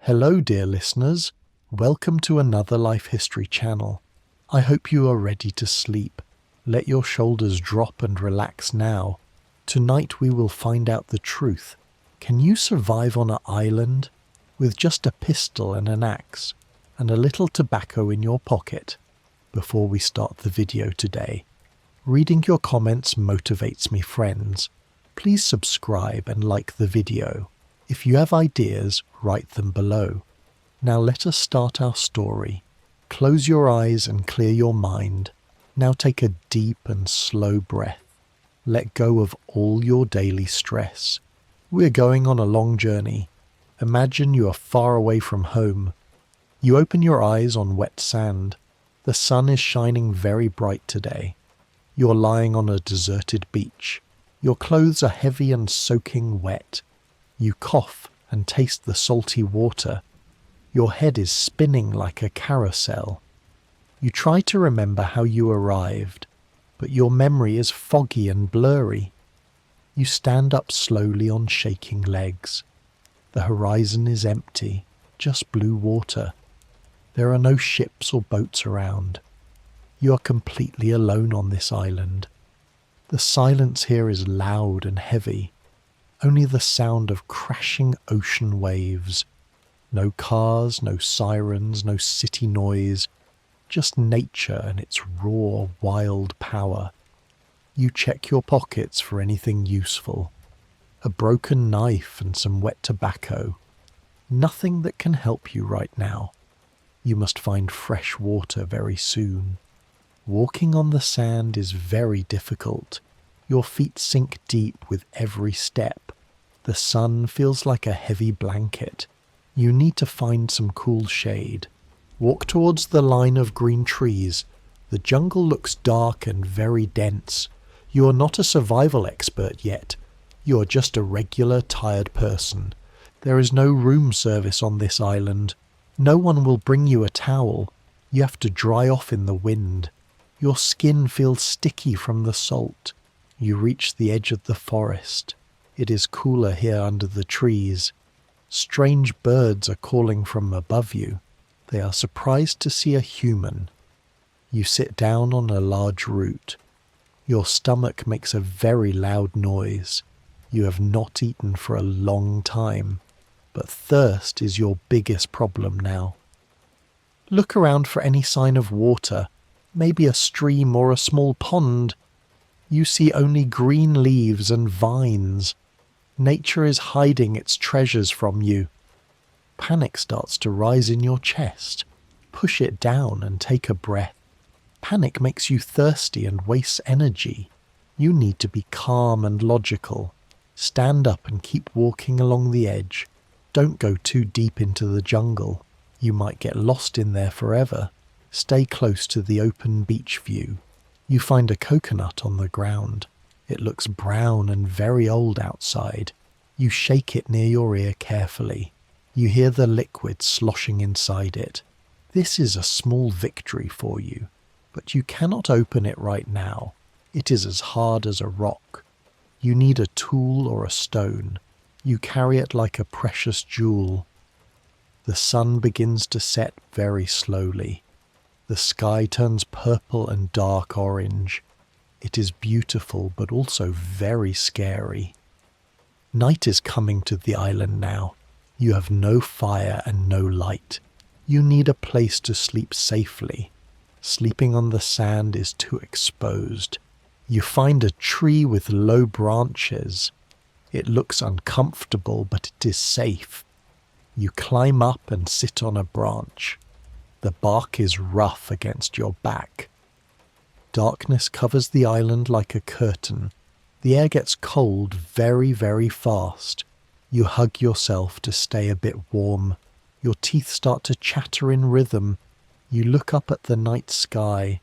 Hello, dear listeners. Welcome to another Life History channel. I hope you are ready to sleep. Let your shoulders drop and relax now. Tonight we will find out the truth. Can you survive on an island with just a pistol and an axe and a little tobacco in your pocket? Before we start the video today, reading your comments motivates me, friends. Please subscribe and like the video. If you have ideas, write them below. Now let us start our story. Close your eyes and clear your mind. Now take a deep and slow breath. Let go of all your daily stress. We're going on a long journey. Imagine you are far away from home. You open your eyes on wet sand. The sun is shining very bright today. You're lying on a deserted beach. Your clothes are heavy and soaking wet. You cough and taste the salty water. Your head is spinning like a carousel. You try to remember how you arrived, but your memory is foggy and blurry. You stand up slowly on shaking legs. The horizon is empty, just blue water. There are no ships or boats around. You are completely alone on this island. The silence here is loud and heavy. Only the sound of crashing ocean waves. No cars, no sirens, no city noise. Just nature and its raw, wild power. You check your pockets for anything useful. A broken knife and some wet tobacco. Nothing that can help you right now. You must find fresh water very soon. Walking on the sand is very difficult. Your feet sink deep with every step. The sun feels like a heavy blanket. You need to find some cool shade. Walk towards the line of green trees. The jungle looks dark and very dense. You are not a survival expert yet. You are just a regular, tired person. There is no room service on this island. No one will bring you a towel. You have to dry off in the wind. Your skin feels sticky from the salt. You reach the edge of the forest. It is cooler here under the trees. Strange birds are calling from above you. They are surprised to see a human. You sit down on a large root. Your stomach makes a very loud noise. You have not eaten for a long time, but thirst is your biggest problem now. Look around for any sign of water, maybe a stream or a small pond. You see only green leaves and vines. Nature is hiding its treasures from you. Panic starts to rise in your chest. Push it down and take a breath. Panic makes you thirsty and wastes energy. You need to be calm and logical. Stand up and keep walking along the edge. Don't go too deep into the jungle. You might get lost in there forever. Stay close to the open beach view. You find a coconut on the ground. It looks brown and very old outside. You shake it near your ear carefully. You hear the liquid sloshing inside it. This is a small victory for you, but you cannot open it right now. It is as hard as a rock. You need a tool or a stone. You carry it like a precious jewel. The sun begins to set very slowly. The sky turns purple and dark orange. It is beautiful, but also very scary. Night is coming to the island now. You have no fire and no light. You need a place to sleep safely. Sleeping on the sand is too exposed. You find a tree with low branches. It looks uncomfortable, but it is safe. You climb up and sit on a branch. The bark is rough against your back. Darkness covers the island like a curtain. The air gets cold very, very fast. You hug yourself to stay a bit warm. Your teeth start to chatter in rhythm. You look up at the night sky.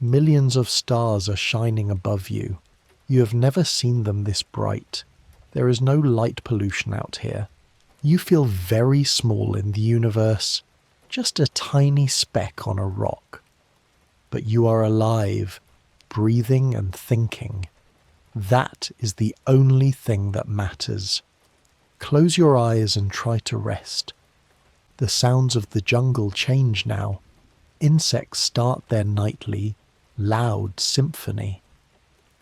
Millions of stars are shining above you. You have never seen them this bright. There is no light pollution out here. You feel very small in the universe, just a tiny speck on a rock. But you are alive, breathing and thinking. That is the only thing that matters. Close your eyes and try to rest. The sounds of the jungle change now. Insects start their nightly, loud symphony.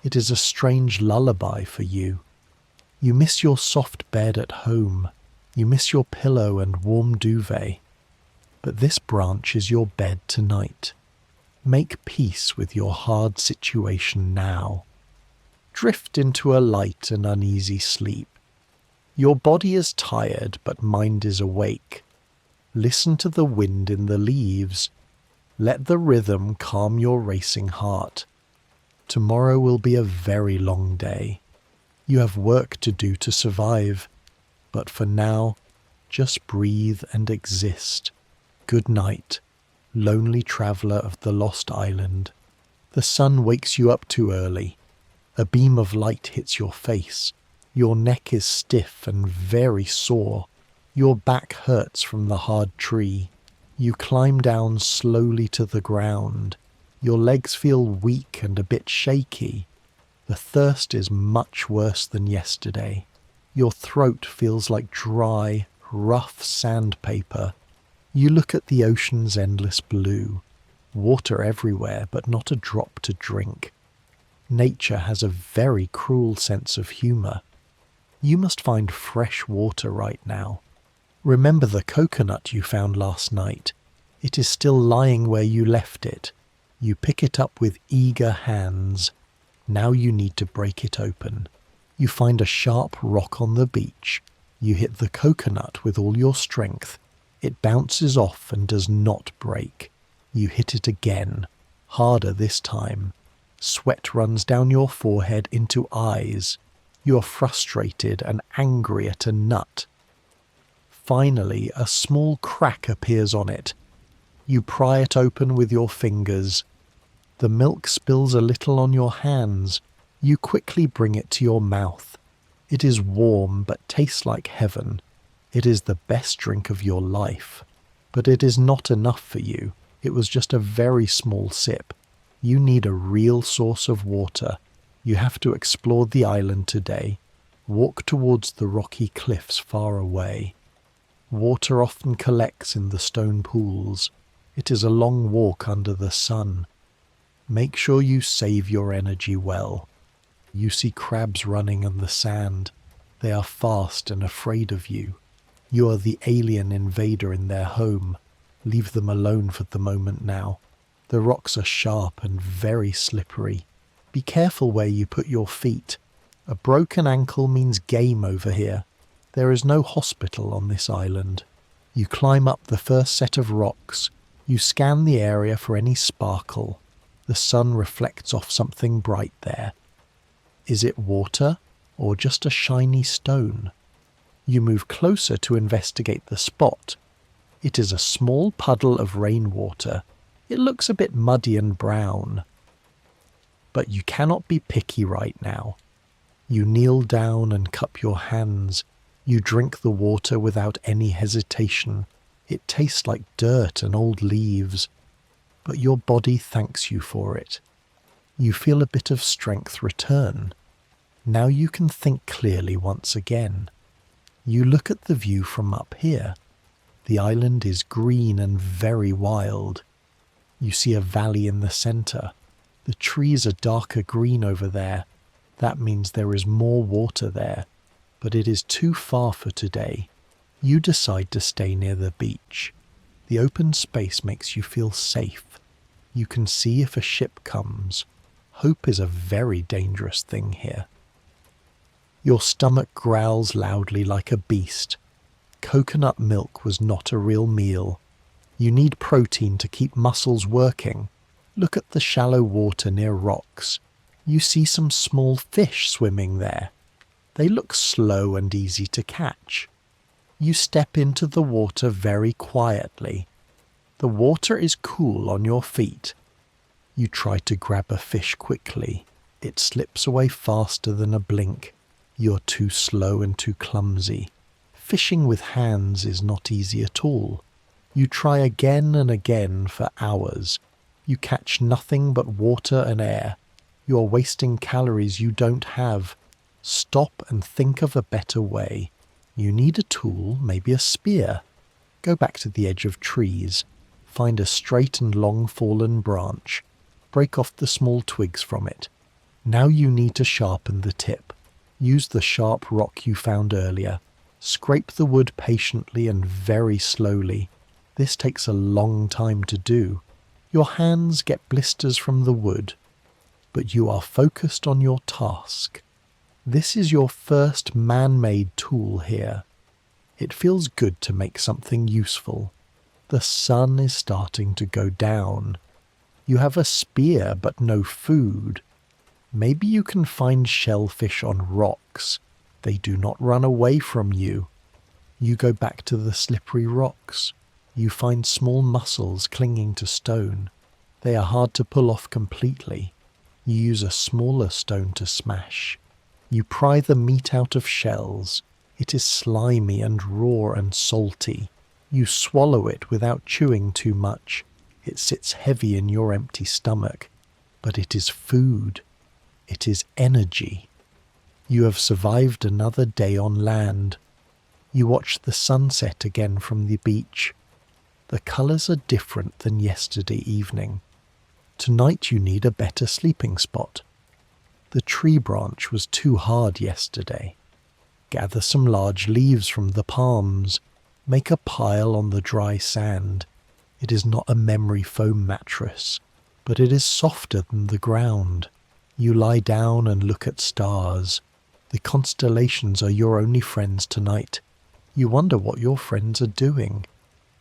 It is a strange lullaby for you. You miss your soft bed at home. You miss your pillow and warm duvet. But this branch is your bed tonight. Make peace with your hard situation now. Drift into a light and uneasy sleep. Your body is tired, but mind is awake. Listen to the wind in the leaves. Let the rhythm calm your racing heart. Tomorrow will be a very long day. You have work to do to survive, but for now, just breathe and exist. Good night, lonely traveller of the lost island. The sun wakes you up too early. A beam of light hits your face. Your neck is stiff and very sore. Your back hurts from the hard tree. You climb down slowly to the ground. Your legs feel weak and a bit shaky. The thirst is much worse than yesterday. Your throat feels like dry, rough sandpaper. You look at the ocean's endless blue. Water everywhere, but not a drop to drink. Nature has a very cruel sense of humour. You must find fresh water right now. Remember the coconut you found last night. It is still lying where you left it. You pick it up with eager hands. Now you need to break it open. You find a sharp rock on the beach. You hit the coconut with all your strength. It bounces off and does not break. You hit it again, harder this time. Sweat runs down your forehead into eyes. You are frustrated and angry at a nut. Finally, a small crack appears on it. You pry it open with your fingers. The milk spills a little on your hands. You quickly bring it to your mouth. It is warm but tastes like heaven. It is the best drink of your life. But it is not enough for you. It was just a very small sip. You need a real source of water. You have to explore the island today. Walk towards the rocky cliffs far away. Water often collects in the stone pools. It is a long walk under the sun. Make sure you save your energy well. You see crabs running in the sand. They are fast and afraid of you. You are the alien invader in their home. Leave them alone for the moment now. The rocks are sharp and very slippery. Be careful where you put your feet. A broken ankle means game over here. There is no hospital on this island. You climb up the first set of rocks. You scan the area for any sparkle. The sun reflects off something bright there. Is it water or just a shiny stone? You move closer to investigate the spot. It is a small puddle of rainwater. It looks a bit muddy and brown. But you cannot be picky right now. You kneel down and cup your hands. You drink the water without any hesitation. It tastes like dirt and old leaves, but your body thanks you for it. You feel a bit of strength return. Now you can think clearly once again. You look at the view from up here. The island is green and very wild. You see a valley in the center. The trees are darker green over there. That means there is more water there, but it is too far for today. You decide to stay near the beach. The open space makes you feel safe. You can see if a ship comes. Hope is a very dangerous thing here. Your stomach growls loudly like a beast. Coconut milk was not a real meal. You need protein to keep muscles working. Look at the shallow water near rocks. You see some small fish swimming there. They look slow and easy to catch. You step into the water very quietly. The water is cool on your feet. You try to grab a fish quickly. It slips away faster than a blink. You're too slow and too clumsy. Fishing with hands is not easy at all. You try again and again for hours. You catch nothing but water and air. You are wasting calories you don't have. Stop and think of a better way. You need a tool, maybe a spear. Go back to the edge of trees. Find a straight and long fallen branch. Break off the small twigs from it. Now you need to sharpen the tip. Use the sharp rock you found earlier. Scrape the wood patiently and very slowly. This takes a long time to do. Your hands get blisters from the wood, but you are focused on your task. This is your first man-made tool here. It feels good to make something useful. The sun is starting to go down. You have a spear but no food. Maybe you can find shellfish on rocks. They do not run away from you. You go back to the slippery rocks. You find small mussels clinging to stone. They are hard to pull off completely. You use a smaller stone to smash. You pry the meat out of shells. It is slimy and raw and salty. You swallow it without chewing too much. It sits heavy in your empty stomach. But it is food. It is energy. You have survived another day on land. You watch the sunset again from the beach. The colours are different than yesterday evening. Tonight you need a better sleeping spot. The tree branch was too hard yesterday. Gather some large leaves from the palms. Make a pile on the dry sand. It is not a memory foam mattress, but it is softer than the ground. You lie down and look at stars. The constellations are your only friends tonight. You wonder what your friends are doing.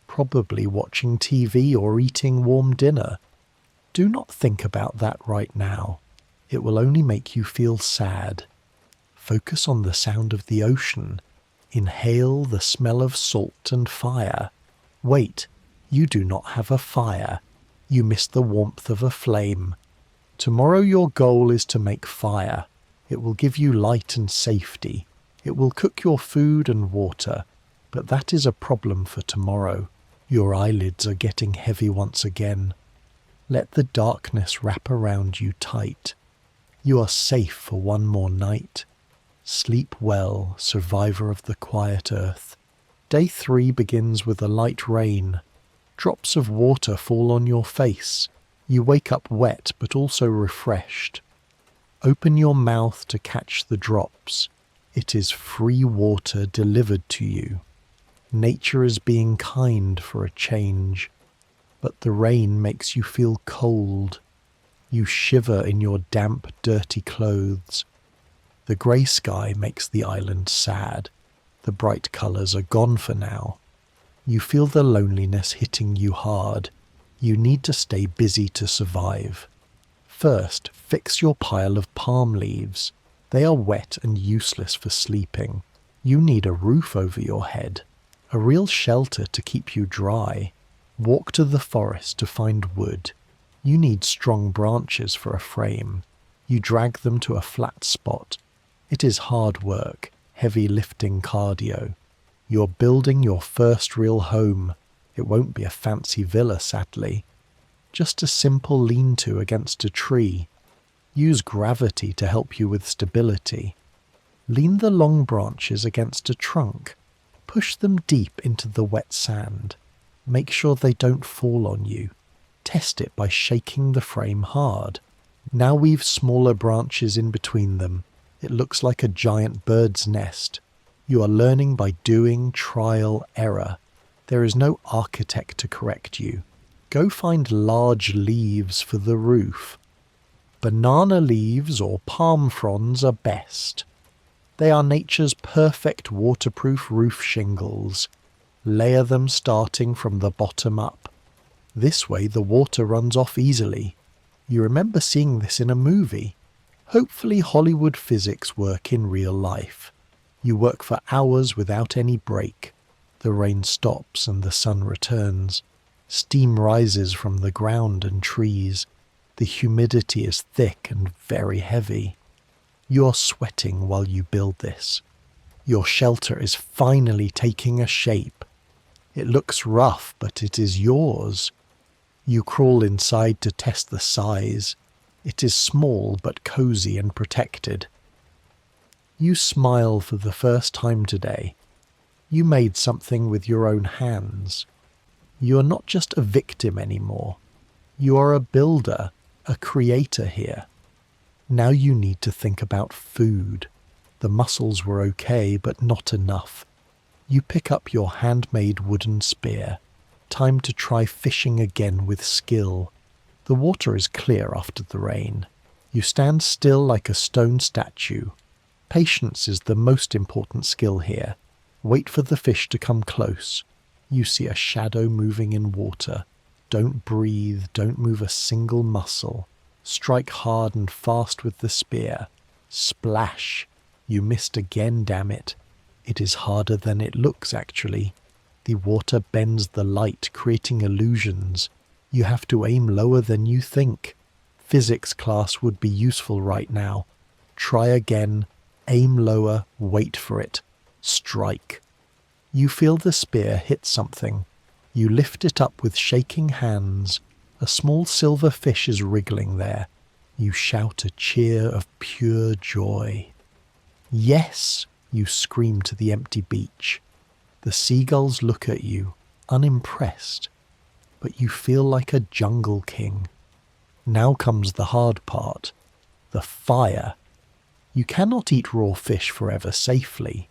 Probably watching TV or eating warm dinner. Do not think about that right now. It will only make you feel sad. Focus on the sound of the ocean. Inhale the smell of salt and fire. Wait, you do not have a fire. You miss the warmth of a flame. Tomorrow your goal is to make fire. It will give you light and safety. It will cook your food and water. But that is a problem for tomorrow. Your eyelids are getting heavy once again. Let the darkness wrap around you tight. You are safe for one more night. Sleep well, survivor of the quiet earth. Day 3 begins with a light rain. Drops of water fall on your face. You wake up wet but also refreshed. Open your mouth to catch the drops. It is free water delivered to you. Nature is being kind for a change. But the rain makes you feel cold. You shiver in your damp, dirty clothes. The grey sky makes the island sad. The bright colours are gone for now. You feel the loneliness hitting you hard. You need to stay busy to survive. First, fix your pile of palm leaves. They are wet and useless for sleeping. You need a roof over your head, a real shelter to keep you dry. Walk to the forest to find wood. You need strong branches for a frame. You drag them to a flat spot. It is hard work, heavy lifting cardio. You're building your first real home. It won't be a fancy villa, sadly. Just a simple lean-to against a tree. Use gravity to help you with stability. Lean the long branches against a trunk. Push them deep into the wet sand. Make sure they don't fall on you. Test it by shaking the frame hard. Now weave smaller branches in between them. It looks like a giant bird's nest. You are learning by doing, trial, error. There is no architect to correct you. Go find large leaves for the roof. Banana leaves or palm fronds are best. They are nature's perfect waterproof roof shingles. Layer them starting from the bottom up. This way the water runs off easily. You remember seeing this in a movie. Hopefully Hollywood physics work in real life. You work for hours without any break. The rain stops and the sun returns. Steam rises from the ground and trees. The humidity is thick and very heavy. You are sweating while you build this. Your shelter is finally taking a shape. It looks rough, but it is yours. You crawl inside to test the size. It is small but cozy and protected. You smile for the first time today. You made something with your own hands. You are not just a victim anymore. You are a builder, a creator here. Now you need to think about food. The mussels were okay, but not enough. You pick up your handmade wooden spear. Time to try fishing again with skill. The water is clear after the rain. You stand still like a stone statue. Patience is the most important skill here. Wait for the fish to come close. You see a shadow moving in water. Don't breathe, don't move a single muscle. Strike hard and fast with the spear. Splash! You missed again, damn it. It is harder than it looks, actually. The water bends the light, creating illusions. You have to aim lower than you think. Physics class would be useful right now. Try again. Aim lower, wait for it. Strike. You feel the spear hit something. You lift it up with shaking hands. A small silver fish is wriggling there. You shout a cheer of pure joy. Yes, you scream to the empty beach. The seagulls look at you, unimpressed, but you feel like a jungle king. Now comes the hard part, the fire. You cannot eat raw fish forever safely.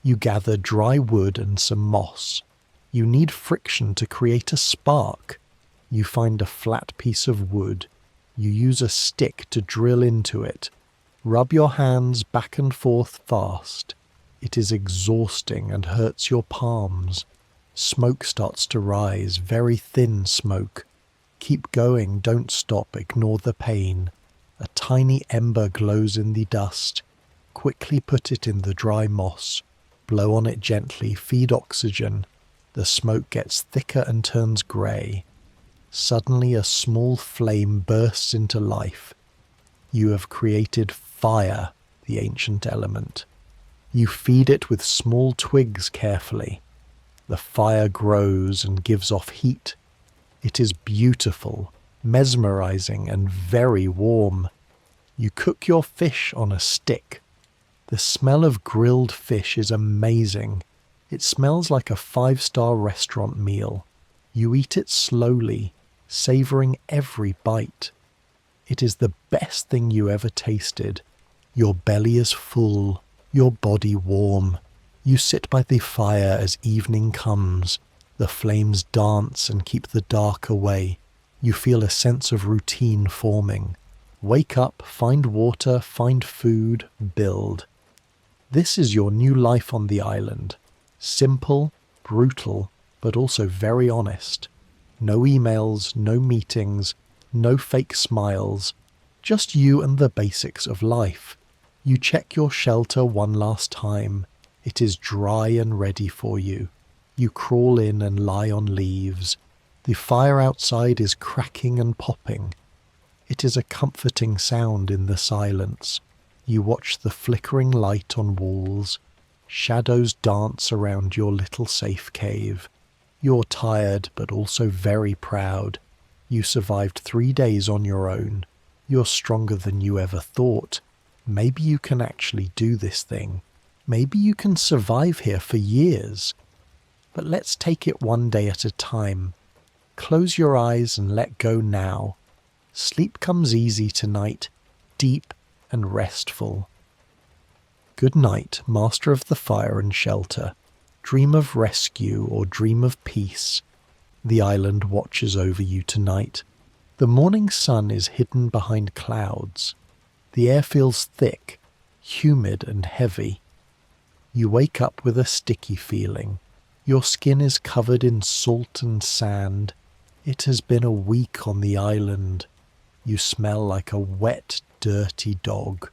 You gather dry wood and some moss. You need friction to create a spark. You find a flat piece of wood. You use a stick to drill into it. Rub your hands back and forth fast. It is exhausting and hurts your palms. Smoke starts to rise, very thin smoke. Keep going, don't stop, ignore the pain. A tiny ember glows in the dust. Quickly put it in the dry moss. Blow on it gently, feed oxygen. The smoke gets thicker and turns grey. Suddenly a small flame bursts into life. You have created fire, the ancient element. You feed it with small twigs carefully. The fire grows and gives off heat. It is beautiful, mesmerizing, and very warm. You cook your fish on a stick. The smell of grilled fish is amazing. It smells like a 5-star restaurant meal. You eat it slowly, savoring every bite. It is the best thing you ever tasted. Your belly is full, your body warm. You sit by the fire as evening comes. The flames dance and keep the dark away. You feel a sense of routine forming. Wake up, find water, find food, build. This is your new life on the island. Simple, brutal, but also very honest. No emails, no meetings, no fake smiles. Just you and the basics of life. You check your shelter one last time. It is dry and ready for you. You crawl in and lie on leaves. The fire outside is cracking and popping. It is a comforting sound in the silence. You watch the flickering light on walls. Shadows dance around your little safe cave. You're tired, but also very proud. You survived 3 days on your own. You're stronger than you ever thought. Maybe you can actually do this thing. Maybe you can survive here for years. But let's take it one day at a time. Close your eyes and let go now. Sleep comes easy tonight, deep and restful. Good night, master of the fire and shelter. Dream of rescue or dream of peace. The island watches over you tonight. The morning sun is hidden behind clouds. The air feels thick, humid and heavy. You wake up with a sticky feeling. Your skin is covered in salt and sand. It has been a week on the island. You smell like a wet, dirty dog.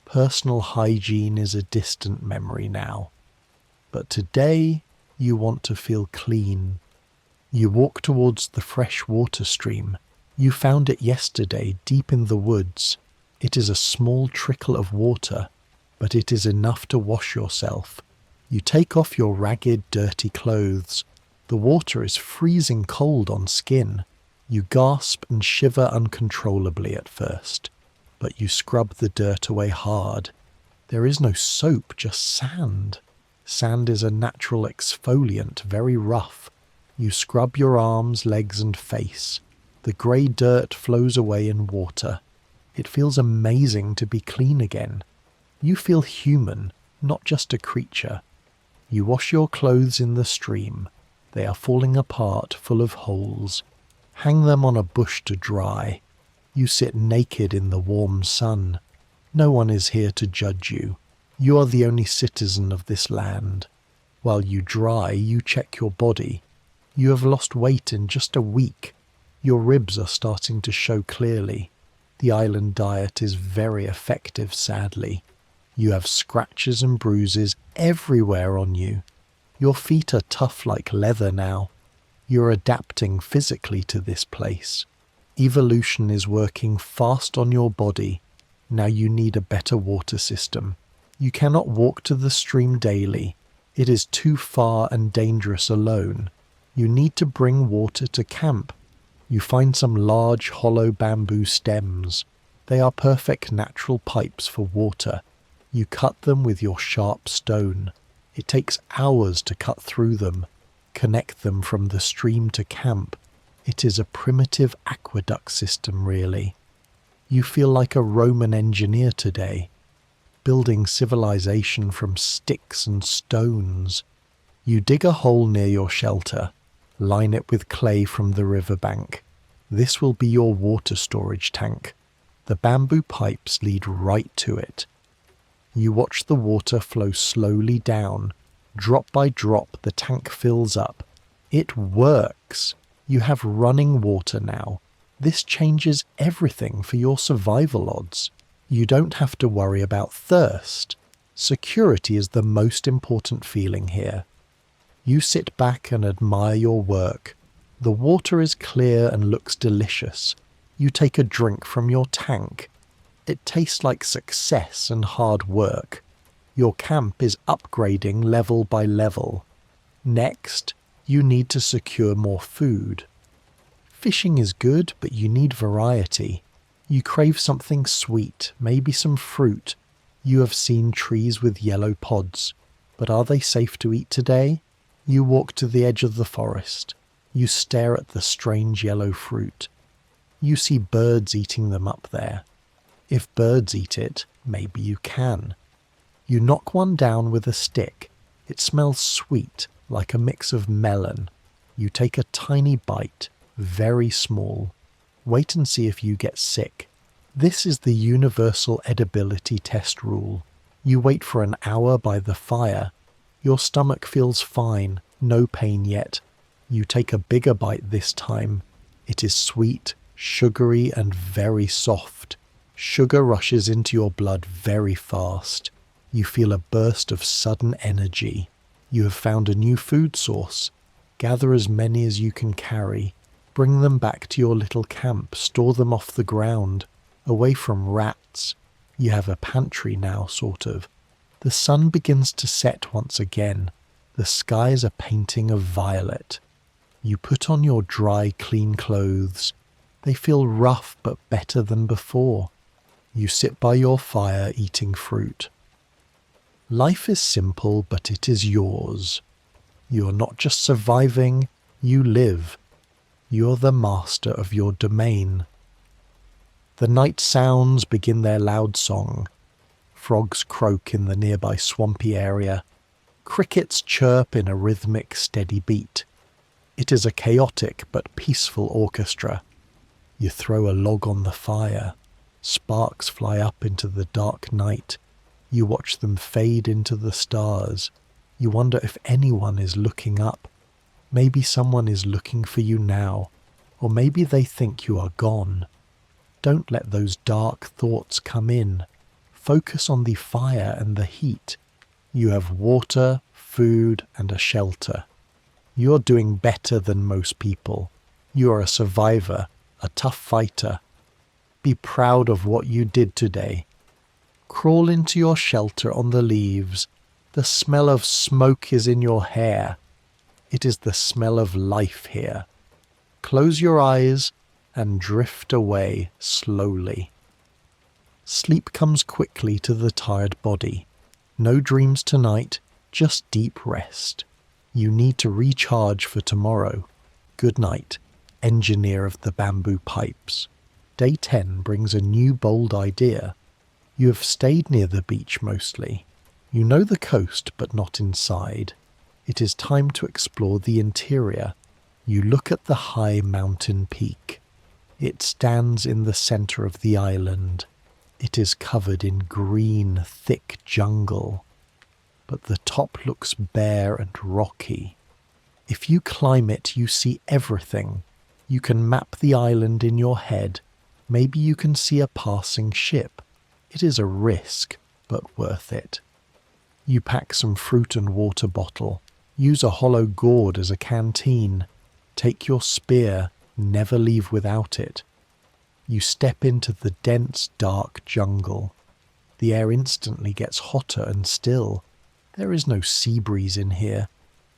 Personal hygiene is a distant memory now. But today, you want to feel clean. You walk towards the fresh water stream. You found it yesterday, deep in the woods. It is a small trickle of water, but it is enough to wash yourself. You take off your ragged, dirty clothes. The water is freezing cold on skin. You gasp and shiver uncontrollably at first, but you scrub the dirt away hard. There is no soap, just sand. Sand is a natural exfoliant, very rough. You scrub your arms, legs and face. The grey dirt flows away in water. It feels amazing to be clean again. You feel human, not just a creature. You wash your clothes in the stream. They are falling apart, full of holes. Hang them on a bush to dry. You sit naked in the warm sun. No one is here to judge you. You are the only citizen of this land. While you dry, you check your body. You have lost weight in just a week. Your ribs are starting to show clearly. The island diet is very effective, sadly. You have scratches and bruises everywhere on you. Your feet are tough like leather now. You're adapting physically to this place. Evolution is working fast on your body. Now you need a better water system. You cannot walk to the stream daily. It is too far and dangerous alone. You need to bring water to camp. You find some large hollow bamboo stems. They are perfect natural pipes for water. You cut them with your sharp stone. It takes hours to cut through them, connect them from the stream to camp. It is a primitive aqueduct system, really. You feel like a Roman engineer today, building civilization from sticks and stones. You dig a hole near your shelter, line it with clay from the riverbank. This will be your water storage tank. The bamboo pipes lead right to it. You watch the water flow slowly down. Drop by drop, the tank fills up. It works. You have running water now. This changes everything for your survival odds. You don't have to worry about thirst. Security is the most important feeling here. You sit back and admire your work. The water is clear and looks delicious. You take a drink from your tank. It tastes like success and hard work. Your camp is upgrading level by level. Next, you need to secure more food. Fishing is good, but you need variety. You crave something sweet, maybe some fruit. You have seen trees with yellow pods, but are they safe to eat today? You walk to the edge of the forest. You stare at the strange yellow fruit. You see birds eating them up there. If birds eat it, maybe you can. You knock one down with a stick. It smells sweet, like a mix of melon. You take a tiny bite, very small. Wait and see if you get sick. This is the universal edibility test rule. You wait for an hour by the fire. Your stomach feels fine, no pain yet. You take a bigger bite this time. It is sweet, sugary, and very soft. Sugar rushes into your blood very fast. You feel a burst of sudden energy. You have found a new food source. Gather as many as you can carry. Bring them back to your little camp. Store them off the ground, away from rats. You have a pantry now, sort of. The sun begins to set once again. The skies are painting a violet. You put on your dry, clean clothes. They feel rough but better than before. You sit by your fire eating fruit. Life is simple, but it is yours. You are not just surviving, you live. You are the master of your domain. The night sounds begin their loud song. Frogs croak in the nearby swampy area. Crickets chirp in a rhythmic, steady beat. It is a chaotic but peaceful orchestra. You throw a log on the fire. Sparks fly up into the dark night. You watch them fade into the stars. You wonder if anyone is looking up. Maybe someone is looking for you now, or maybe they think you are gone. Don't let those dark thoughts come in. Focus on the fire and the heat. You have water, food, and a shelter. You are doing better than most people. You are a survivor, a tough fighter. Be proud of what you did today. Crawl into your shelter on the leaves. The smell of smoke is in your hair. It is the smell of life here. Close your eyes and drift away slowly. Sleep comes quickly to the tired body. No dreams tonight, just deep rest. You need to recharge for tomorrow. Good night, engineer of the bamboo pipes. Day 10 brings a new bold idea. You have stayed near the beach mostly. You know the coast, but not inside. It is time to explore the interior. You look at the high mountain peak. It stands in the center of the island. It is covered in green, thick jungle. But the top looks bare and rocky. If you climb it, you see everything. You can map the island in your head. Maybe you can see a passing ship. It is a risk, but worth it. You pack some fruit and water bottle. Use a hollow gourd as a canteen. Take your spear. Never leave without it. You step into the dense, dark jungle. The air instantly gets hotter and still. There is no sea breeze in here.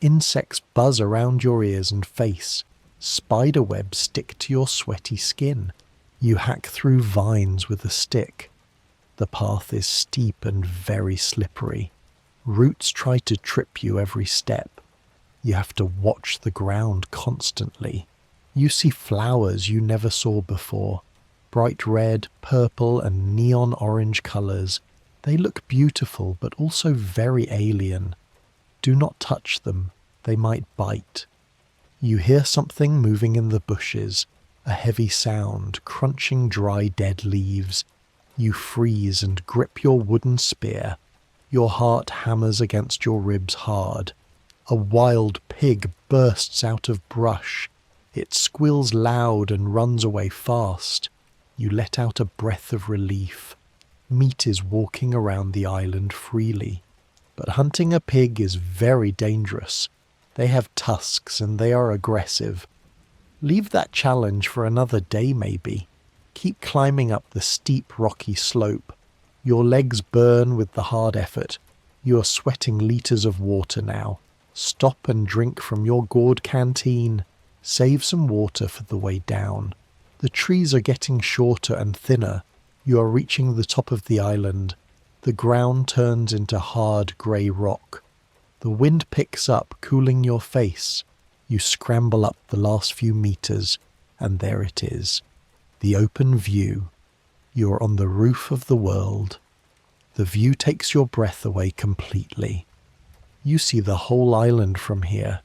Insects buzz around your ears and face. Spider webs stick to your sweaty skin. You hack through vines with a stick. The path is steep and very slippery. Roots try to trip you every step. You have to watch the ground constantly. You see flowers you never saw before. Bright red, purple, and neon orange colors. They look beautiful, but also very alien. Do not touch them. They might bite. You hear something moving in the bushes. A heavy sound, crunching dry dead leaves. You freeze and grip your wooden spear. Your heart hammers against your ribs hard. A wild pig bursts out of brush. It squeals loud and runs away fast. You let out a breath of relief. Meat is walking around the island freely. But hunting a pig is very dangerous. They have tusks and they are aggressive. Leave that challenge for another day maybe. Keep climbing up the steep rocky slope. Your legs burn with the hard effort. You are sweating liters of water now. Stop and drink from your gourd canteen. Save some water for the way down. The trees are getting shorter and thinner. You are reaching the top of the island. The ground turns into hard grey rock. The wind picks up, cooling your face. You scramble up the last few meters, and there it is. The open view. You are on the roof of the world. The view takes your breath away completely. You see the whole island from here.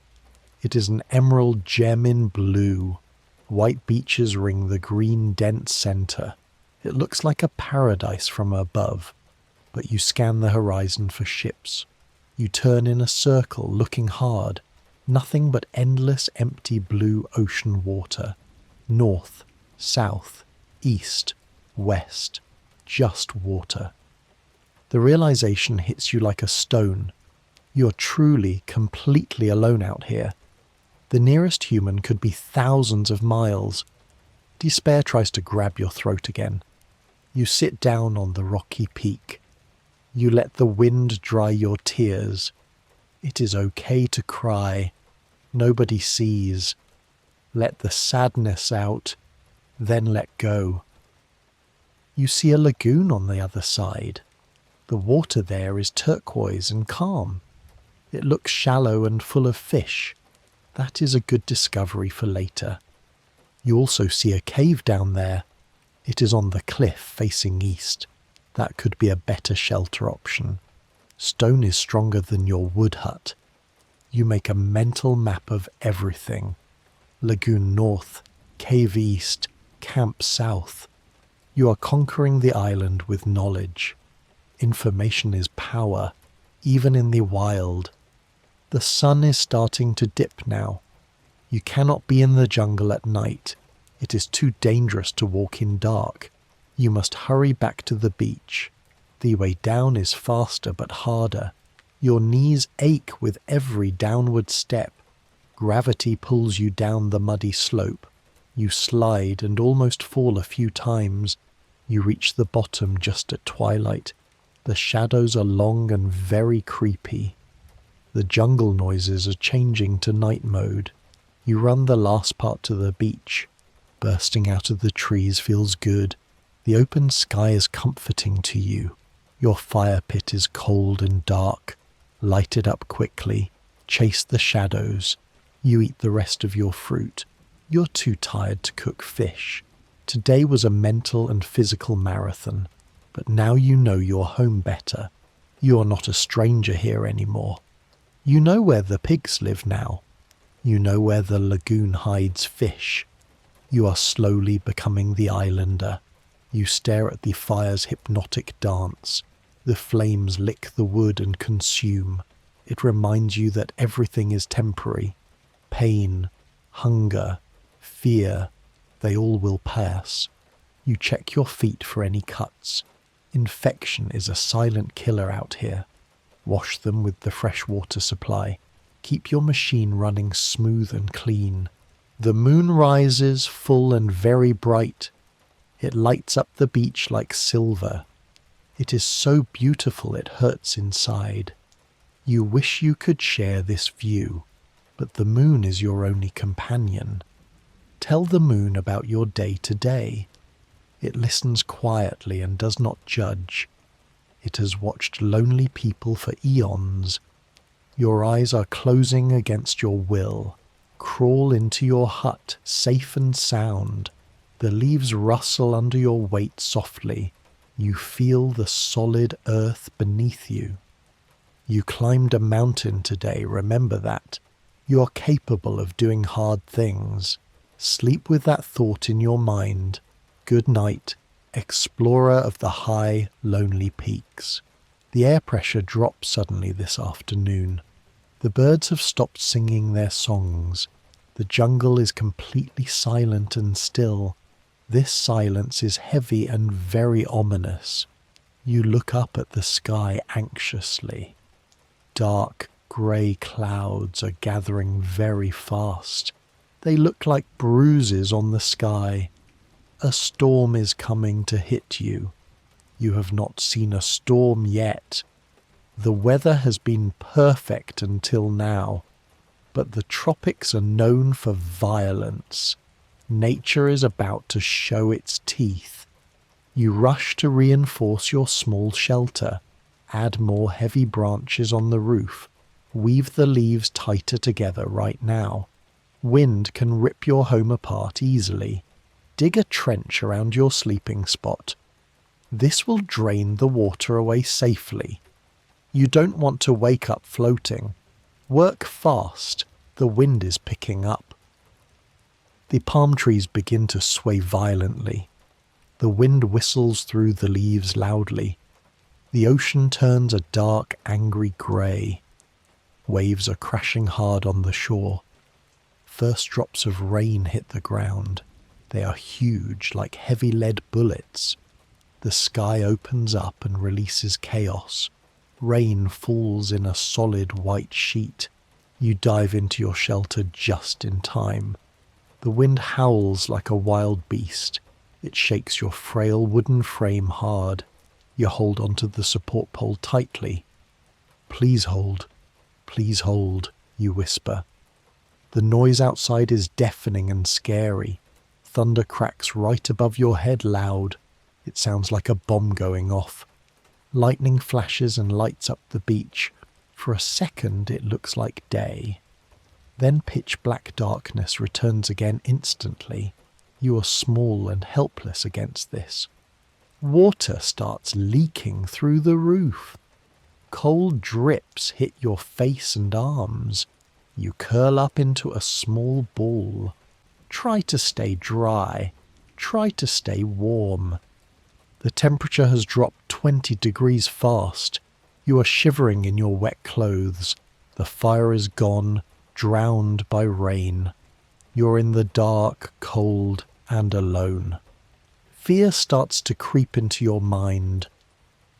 It is an emerald gem in blue. White beaches ring the green dense center. It looks like a paradise from above. But you scan the horizon for ships. You turn in a circle, looking hard. Nothing but endless empty blue ocean water. North, south, east, west. Just water. The realization hits you like a stone. You're truly, completely alone out here. The nearest human could be thousands of miles. Despair tries to grab your throat again. You sit down on the rocky peak. You let the wind dry your tears. It is okay to cry. Nobody sees. Let the sadness out, then let go. You see a lagoon on the other side. The water there is turquoise and calm. It looks shallow and full of fish. That is a good discovery for later. You also see a cave down there. It is on the cliff facing east. That could be a better shelter option. Stone is stronger than your wood hut. You make a mental map of everything. Lagoon north, cave east, camp south. You are conquering the island with knowledge. Information is power, even in the wild. The sun is starting to dip now. You cannot be in the jungle at night. It is too dangerous to walk in dark. You must hurry back to the beach. The way down is faster but harder. Your knees ache with every downward step. Gravity pulls you down the muddy slope. You slide and almost fall a few times. You reach the bottom just at twilight. The shadows are long and very creepy. The jungle noises are changing to night mode. You run the last part to the beach. Bursting out of the trees feels good. The open sky is comforting to you. Your fire pit is cold and dark. Light it up quickly, chase the shadows. You eat the rest of your fruit. You're too tired to cook fish. Today was a mental and physical marathon, but now you know your home better. You are not a stranger here anymore. You know where the pigs live now. You know where the lagoon hides fish. You are slowly becoming the islander. You stare at the fire's hypnotic dance. The flames lick the wood and consume. It reminds you that everything is temporary. Pain, hunger, fear, they all will pass. You check your feet for any cuts. Infection is a silent killer out here. Wash them with the fresh water supply. Keep your machine running smooth and clean. The moon rises full and very bright. It lights up the beach like silver. It is so beautiful it hurts inside. You wish you could share this view, but the moon is your only companion. Tell the moon about your day today. It listens quietly and does not judge. It has watched lonely people for eons. Your eyes are closing against your will. Crawl into your hut, safe and sound. The leaves rustle under your weight softly. You feel the solid earth beneath you. You climbed a mountain today, remember that. You are capable of doing hard things. Sleep with that thought in your mind. Good night, explorer of the high, lonely peaks. The air pressure drops suddenly this afternoon. The birds have stopped singing their songs. The jungle is completely silent and still. This silence is heavy and very ominous. You look up at the sky anxiously. Dark, grey clouds are gathering very fast. They look like bruises on the sky. A storm is coming to hit you. You have not seen a storm yet. The weather has been perfect until now, but the tropics are known for violence. Nature is about to show its teeth. You rush to reinforce your small shelter. Add more heavy branches on the roof. Weave the leaves tighter together right now. Wind can rip your home apart easily. Dig a trench around your sleeping spot. This will drain the water away safely. You don't want to wake up floating. Work fast. The wind is picking up. The palm trees begin to sway violently. The wind whistles through the leaves loudly. The ocean turns a dark, angry grey. Waves are crashing hard on the shore. First drops of rain hit the ground. They are huge, like heavy lead bullets. The sky opens up and releases chaos. Rain falls in a solid white sheet. You dive into your shelter just in time. The wind howls like a wild beast. It shakes your frail wooden frame hard. You hold onto the support pole tightly. Please hold, you whisper. The noise outside is deafening and scary. Thunder cracks right above your head loud. It sounds like a bomb going off. Lightning flashes and lights up the beach. For a second it looks like day. Then pitch black darkness returns again instantly. You are small and helpless against this. Water starts leaking through the roof. Cold drips hit your face and arms. You curl up into a small ball. Try to stay dry. Try to stay warm. The temperature has dropped 20 degrees fast. You are shivering in your wet clothes. The fire is gone, drowned by rain. You're in the dark, cold, and alone. Fear starts to creep into your mind.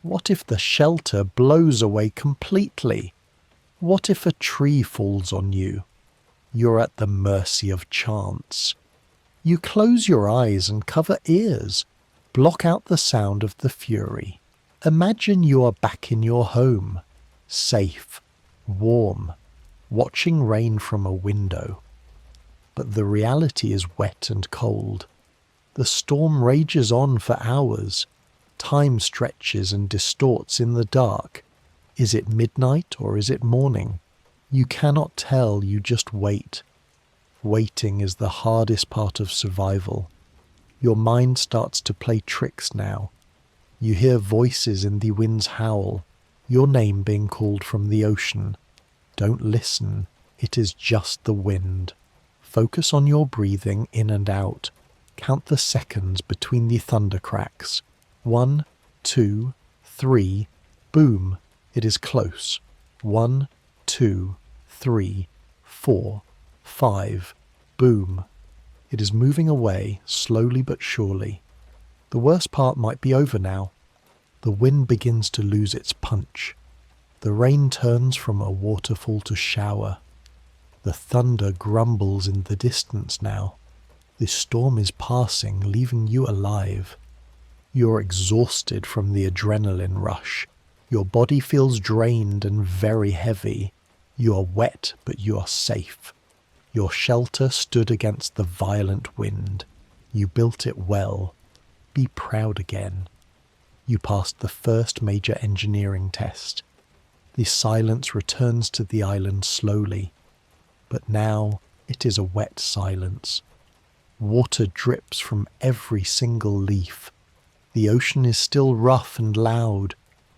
What if the shelter blows away completely? What if a tree falls on you? You're at the mercy of chance. You close your eyes and cover ears. Block out the sound of the fury. Imagine you are back in your home, safe, warm, watching rain from a window. But the reality is wet and cold. The storm rages on for hours. Time stretches and distorts in the dark. Is it midnight or is it morning? You cannot tell, you just wait. Waiting is the hardest part of survival. Your mind starts to play tricks now. You hear voices in the wind's howl, your name being called from the ocean. Don't listen, it is just the wind. Focus on your breathing in and out. Count the seconds between the thunder cracks. 1, 2, 3, boom, it is close. 1, 2, 3, 4, 5, boom. It is moving away, slowly but surely. The worst part might be over now. The wind begins to lose its punch. The rain turns from a waterfall to shower. The thunder grumbles in the distance now. This storm is passing, leaving you alive. You're exhausted from the adrenaline rush. Your body feels drained and very heavy. You are wet, but you are safe. Your shelter stood against the violent wind. You built it well. Be proud again. You passed the first major engineering test. The silence returns to the island slowly. But now it is a wet silence. Water drips from every single leaf. The ocean is still rough and loud.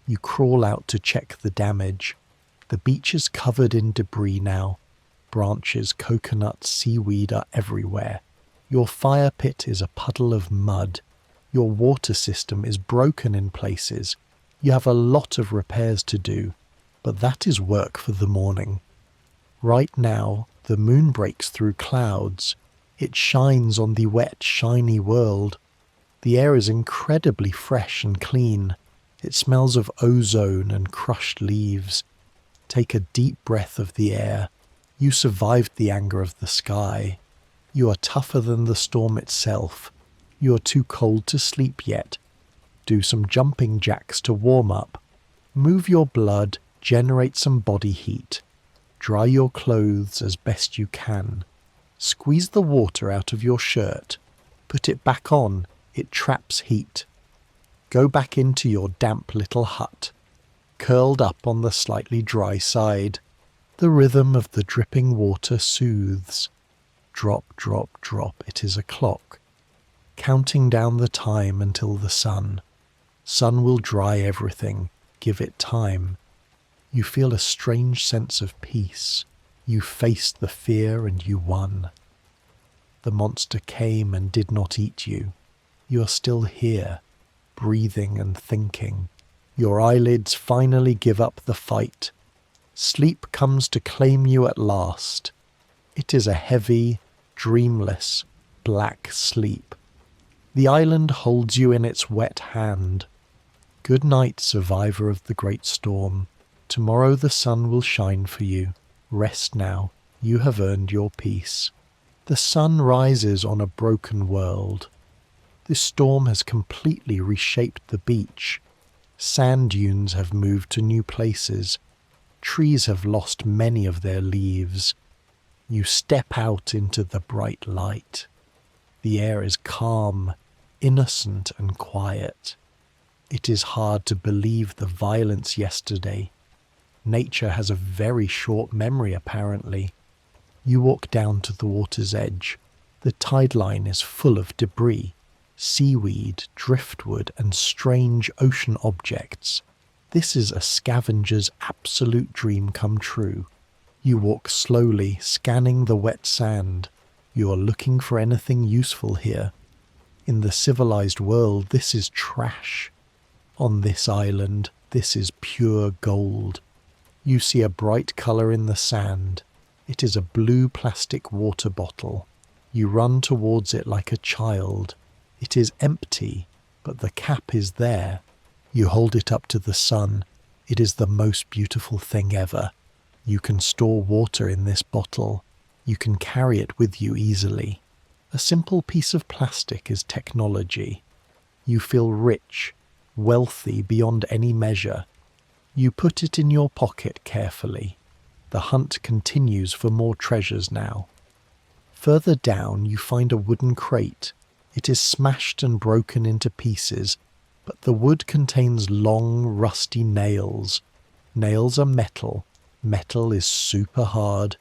You crawl out to check the damage. The beach is covered in debris now. Branches, coconuts, seaweed are everywhere. Your fire pit is a puddle of mud. Your water system is broken in places. You have a lot of repairs to do, but that is work for the morning. Right now, the moon breaks through clouds. It shines on the wet, shiny world. The air is incredibly fresh and clean. It smells of ozone and crushed leaves. Take a deep breath of the air. You survived the anger of the sky. You are tougher than the storm itself. You are too cold to sleep yet. Do some jumping jacks to warm up. Move your blood, generate some body heat. Dry your clothes as best you can. Squeeze the water out of your shirt. Put it back on, it traps heat. Go back into your damp little hut, curled up on the slightly dry side. The rhythm of the dripping water soothes. Drop, drop, drop, it is a clock, counting down the time until the sun. Sun will dry everything, give it time. You feel a strange sense of peace. You faced the fear and you won. The monster came and did not eat you. You are still here, breathing and thinking. Your eyelids finally give up the fight. Sleep comes to claim you at last. It is a heavy, dreamless, black sleep. The island holds you in its wet hand. Good night, survivor of the great storm. Tomorrow the sun will shine for you. Rest now, you have earned your peace. The sun rises on a broken world. This storm has completely reshaped the beach. Sand dunes have moved to new places. Trees have lost many of their leaves. You step out into the bright light. The air is calm, innocent and quiet. It is hard to believe the violence yesterday. Nature has a very short memory, apparently. You walk down to the water's edge. The tide line is full of debris, seaweed, driftwood, and strange ocean objects. This is a scavenger's absolute dream come true. You walk slowly, scanning the wet sand. You are looking for anything useful here. In the civilized world, this is trash. On this island, this is pure gold. You see a bright colour in the sand. It is a blue plastic water bottle. You run towards it like a child. It is empty, but the cap is there. You hold it up to the sun. It is the most beautiful thing ever. You can store water in this bottle. You can carry it with you easily. A simple piece of plastic is technology. You feel rich, wealthy beyond any measure. You put it in your pocket carefully. The hunt continues for more treasures now. Further down you find a wooden crate. It is smashed and broken into pieces, but the wood contains long, rusty nails. Nails are metal. Metal is super hard.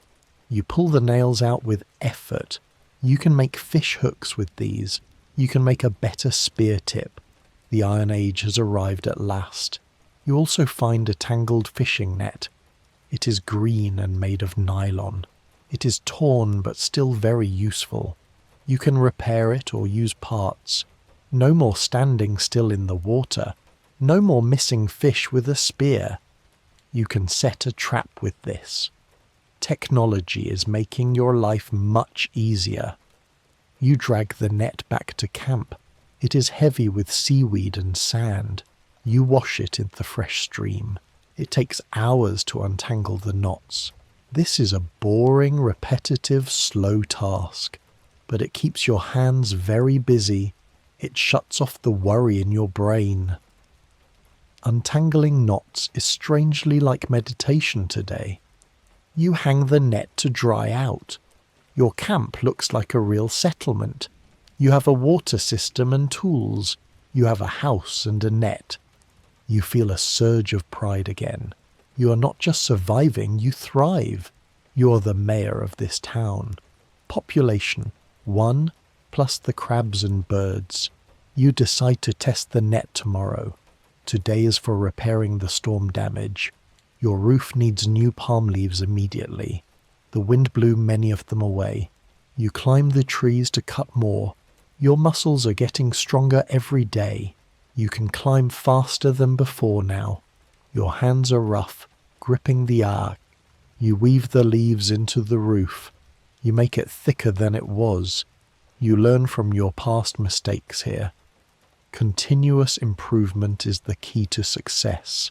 You pull the nails out with effort. You can make fish hooks with these. You can make a better spear tip. The Iron Age has arrived at last. You also find a tangled fishing net. It is green and made of nylon. It is torn but still very useful. You can repair it or use parts. No more standing still in the water. No more missing fish with a spear. You can set a trap with this. Technology is making your life much easier. You drag the net back to camp. It is heavy with seaweed and sand. You wash it in the fresh stream. It takes hours to untangle the knots. This is a boring, repetitive, slow task, but it keeps your hands very busy. It shuts off the worry in your brain. Untangling knots is strangely like meditation today. You hang the net to dry out. Your camp looks like a real settlement. You have a water system and tools. You have a house and a net. You feel a surge of pride again. You are not just surviving, you thrive. You are the mayor of this town. Population 1 plus the crabs and birds. You decide to test the net tomorrow. Today is for repairing the storm damage. Your roof needs new palm leaves immediately. The wind blew many of them away. You climb the trees to cut more. Your muscles are getting stronger every day. You can climb faster than before now. Your hands are rough, gripping the arc. You weave the leaves into the roof. You make it thicker than it was. You learn from your past mistakes here. Continuous improvement is the key to success.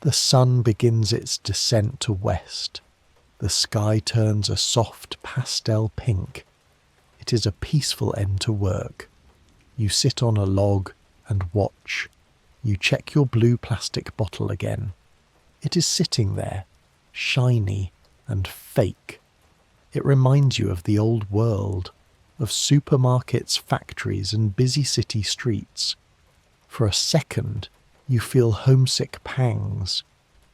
The sun begins its descent to west. The sky turns a soft pastel pink. It is a peaceful end to work. You sit on a log and watch. You check your blue plastic bottle again. It is sitting there, shiny and fake. It reminds you of the old world, of supermarkets, factories, and busy city streets. For a second, you feel homesick pangs.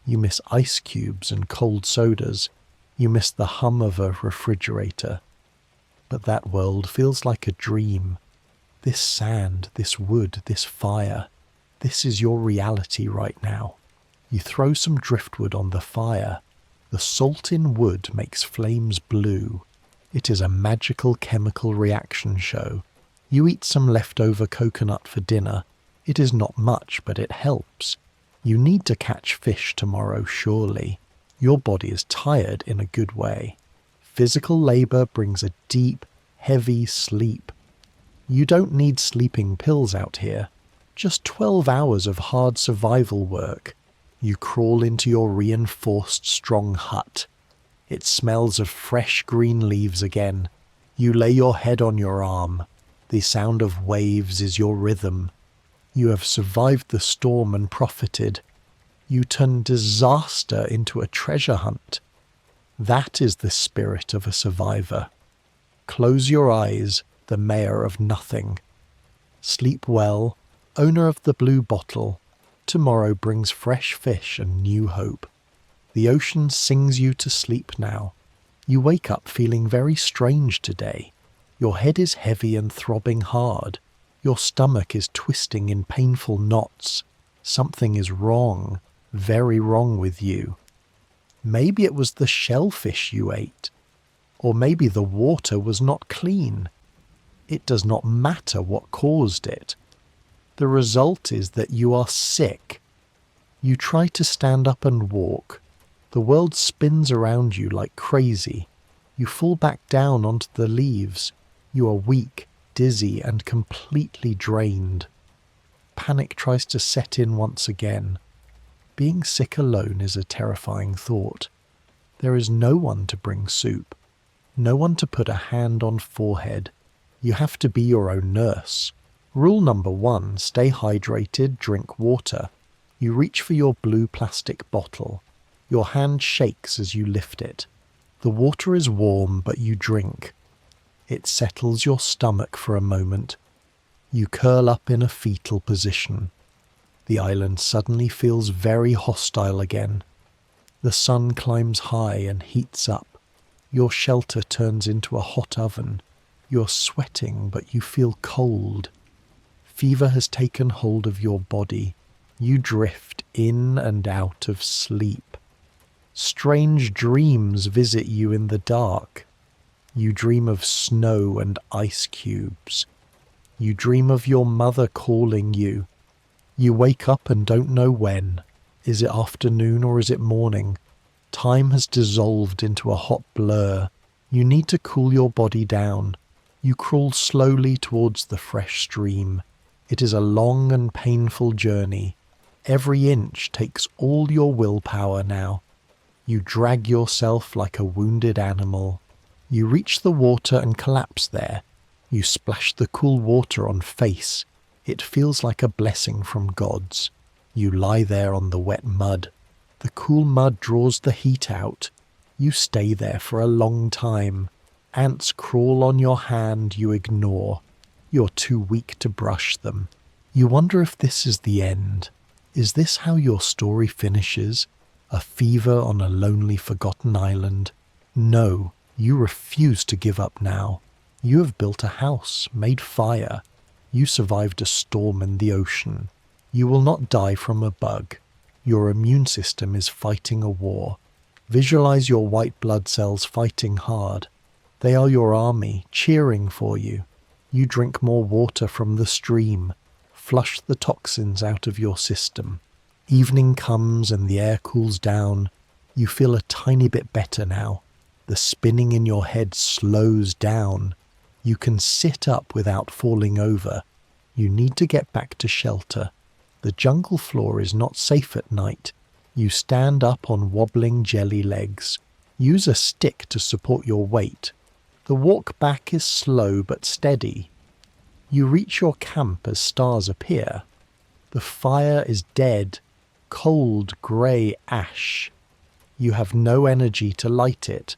You miss ice cubes and cold sodas. You miss the hum of a refrigerator. But that world feels like a dream. This sand, this wood, this fire, this is your reality right now. You throw some driftwood on the fire. The salt in wood makes flames blue. It is a magical chemical reaction show. You eat some leftover coconut for dinner. It is not much, but it helps. You need to catch fish tomorrow, surely. Your body is tired in a good way. Physical labor brings a deep, heavy sleep. You don't need sleeping pills out here. Just 12 hours of hard survival work. You crawl into your reinforced strong hut. It smells of fresh green leaves again. You lay your head on your arm. The sound of waves is your rhythm. You have survived the storm and profited. You turn disaster into a treasure hunt. That is the spirit of a survivor. Close your eyes, the mayor of nothing. Sleep well, owner of the blue bottle. Tomorrow brings fresh fish and new hope. The ocean sings you to sleep now. You wake up feeling very strange today. Your head is heavy and throbbing hard. Your stomach is twisting in painful knots. Something is wrong, very wrong with you. Maybe it was the shellfish you ate. Or maybe the water was not clean. It does not matter what caused it. The result is that you are sick. You try to stand up and walk. The world spins around you like crazy. You fall back down onto the leaves. You are weak, dizzy, and completely drained. Panic tries to set in once again. Being sick alone is a terrifying thought. There is no one to bring soup. No one to put a hand on forehead. You have to be your own nurse. Rule number 1, stay hydrated, drink water. You reach for your blue plastic bottle. Your hand shakes as you lift it. The water is warm, but you drink. It settles your stomach for a moment. You curl up in a fetal position. The island suddenly feels very hostile again. The sun climbs high and heats up. Your shelter turns into a hot oven. You're sweating, but you feel cold. Fever has taken hold of your body. You drift in and out of sleep. Strange dreams visit you in the dark. You dream of snow and ice cubes. You dream of your mother calling you. You wake up and don't know when. Is it afternoon or is it morning? Time has dissolved into a hot blur. You need to cool your body down. You crawl slowly towards the fresh stream. It is a long and painful journey. Every inch takes all your willpower now. You drag yourself like a wounded animal. You reach the water and collapse there. You splash the cool water on face. It feels like a blessing from gods. You lie there on the wet mud. The cool mud draws the heat out. You stay there for a long time. Ants crawl on your hand you ignore. You're too weak to brush them. You wonder if this is the end. Is this how your story finishes? A fever on a lonely, forgotten island? No, you refuse to give up now. You have built a house, made fire. You survived a storm in the ocean. You will not die from a bug. Your immune system is fighting a war. Visualize your white blood cells fighting hard. They are your army, cheering for you. You drink more water from the stream. Flush the toxins out of your system. Evening comes and the air cools down. You feel a tiny bit better now. The spinning in your head slows down. You can sit up without falling over. You need to get back to shelter. The jungle floor is not safe at night. You stand up on wobbling jelly legs. Use a stick to support your weight. The walk back is slow but steady. You reach your camp as stars appear. The fire is dead, cold grey ash. You have no energy to light it.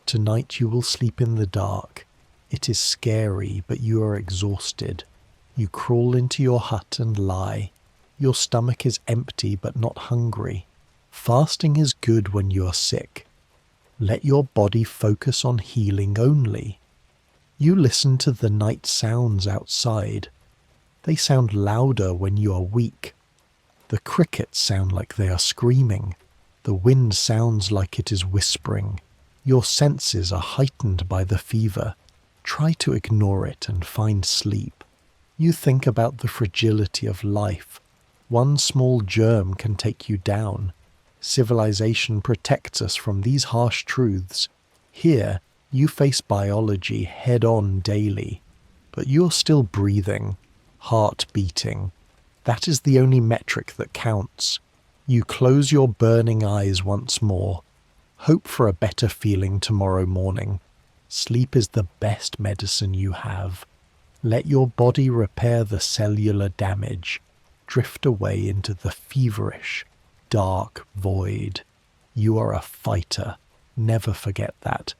Tonight you will sleep in the dark. It is scary, but you are exhausted. You crawl into your hut and lie. Your stomach is empty but not hungry. Fasting is good when you are sick. Let your body focus on healing only. You listen to the night sounds outside. They sound louder when you are weak. The crickets sound like they are screaming. The wind sounds like it is whispering. Your senses are heightened by the fever. Try to ignore it and find sleep. You think about the fragility of life. One small germ can take you down. Civilization protects us from these harsh truths. Here, you face biology head-on daily. But you're still breathing, heart beating. That is the only metric that counts. You close your burning eyes once more. Hope for a better feeling tomorrow morning. Sleep is the best medicine you have. Let your body repair the cellular damage. Drift away into the feverish, dark void. You are a fighter. Never forget that.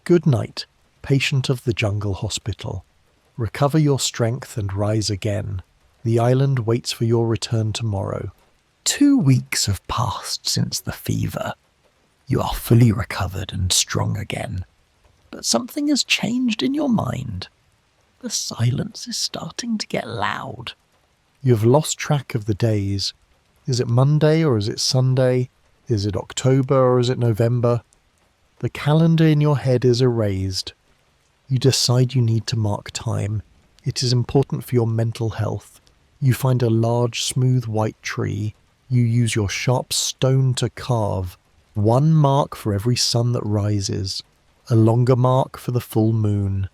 Good night, patient of the jungle hospital. Recover your strength and rise again. The island waits for your return tomorrow. 2 weeks have passed since the fever. You are fully recovered and strong again. But something has changed in your mind. The silence is starting to get loud. You have lost track of the days. Is it Monday or is it Sunday? Is it October or is it November? The calendar in your head is erased. You decide you need to mark time. It is important for your mental health. You find a large, smooth white tree. You use your sharp stone to carve. 1 mark for every sun that rises. A longer mark for the full moon.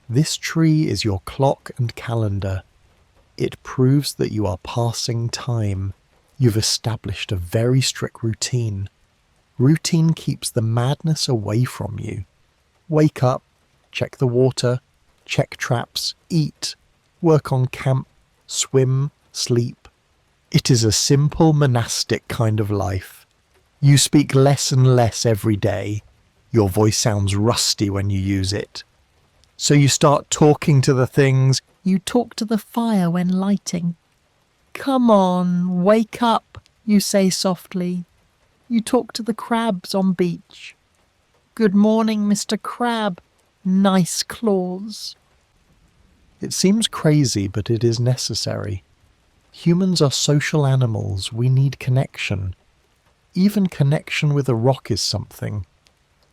This tree is your clock and calendar. It proves that you are passing time. You've established a very strict routine. Routine keeps the madness away from you. Wake up, check the water, check traps, eat, work on camp, swim, sleep. It is a simple monastic kind of life. You speak less and less every day. Your voice sounds rusty when you use it. So you start talking to the things. You talk to the fire when lighting. Come on, wake up, you say softly. You talk to the crabs on beach. Good morning, Mr. Crab. Nice claws. It seems crazy, but it is necessary. Humans are social animals. We need connection. Even connection with a rock is something.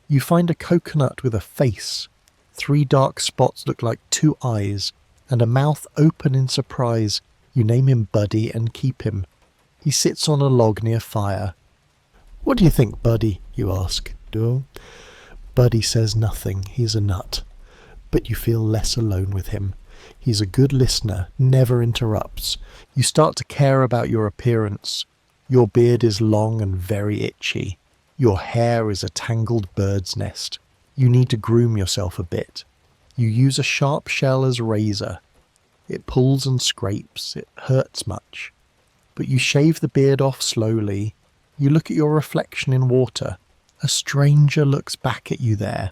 You find a coconut with a face. 3 dark spots look like 2 eyes, and a mouth open in surprise. You name him Buddy and keep him. He sits on a log near fire. "What do you think, Buddy?" you ask. Buddy says nothing. He's a nut. But you feel less alone with him. He's a good listener, never interrupts. You start to care about your appearance. Your beard is long and very itchy. Your hair is a tangled bird's nest. You need to groom yourself a bit. You use a sharp shell as razor. It pulls and scrapes. It hurts much. But you shave the beard off slowly. You look at your reflection in water. A stranger looks back at you there.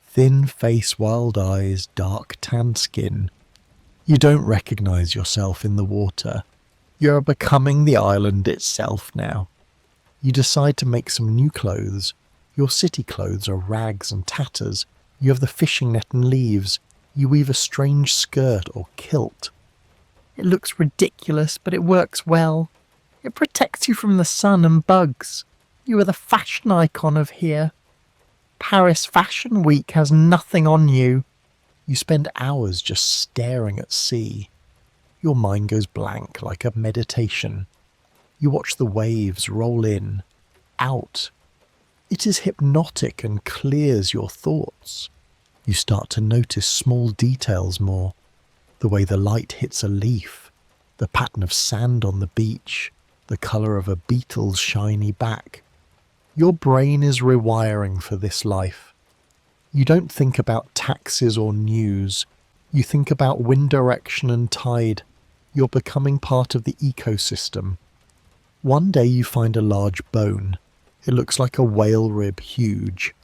Thin face, wild eyes, dark tan skin. You don't recognize yourself in the water. You're becoming the island itself now. You decide to make some new clothes. Your city clothes are rags and tatters. You have the fishing net and leaves. You weave a strange skirt or kilt. It looks ridiculous, but it works well. It protects you from the sun and bugs. You are the fashion icon of here. Paris Fashion Week has nothing on you. You spend hours just staring at sea. Your mind goes blank like a meditation. You watch the waves roll in, out. It is hypnotic and clears your thoughts. You start to notice small details more. The way the light hits a leaf, the pattern of sand on the beach, the colour of a beetle's shiny back. Your brain is rewiring for this life. You don't think about taxes or news. You think about wind direction and tide. You're becoming part of the ecosystem. One day you find a large bone. It looks like a whale rib, huge.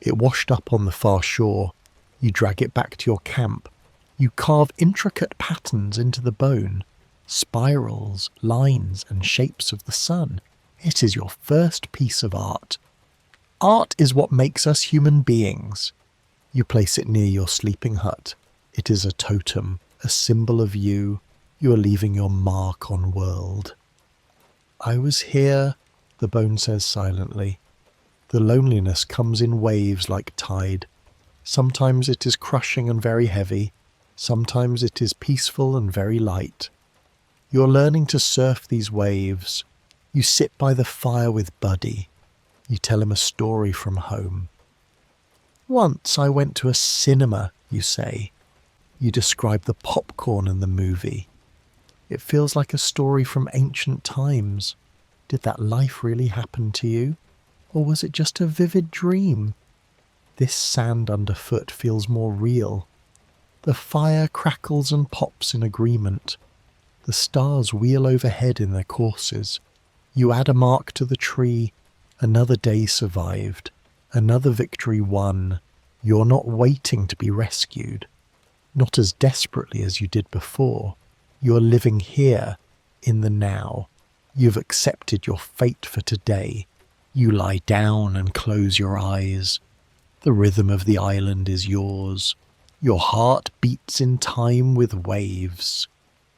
It washed up on the far shore. You drag it back to your camp. You carve intricate patterns into the bone, spirals, lines, and shapes of the sun. It is your first piece of art. Art is what makes us human beings. You place it near your sleeping hut. It is a totem, a symbol of you. You are leaving your mark on world. I was here, the bone says silently. The loneliness comes in waves like tide. Sometimes it is crushing and very heavy. Sometimes it is peaceful and very light. You're learning to surf these waves. You sit by the fire with Buddy. You tell him a story from home. Once I went to a cinema, you say. You describe the popcorn in the movie. It feels like a story from ancient times. Did that life really happen to you? Or was it just a vivid dream? This sand underfoot feels more real. The fire crackles and pops in agreement. The stars wheel overhead in their courses. You add a mark to the tree. Another day survived. Another victory won. You're not waiting to be rescued. Not as desperately as you did before. You're living here, in the now. You've accepted your fate for today. You lie down and close your eyes. The rhythm of the island is yours. Your heart beats in time with waves.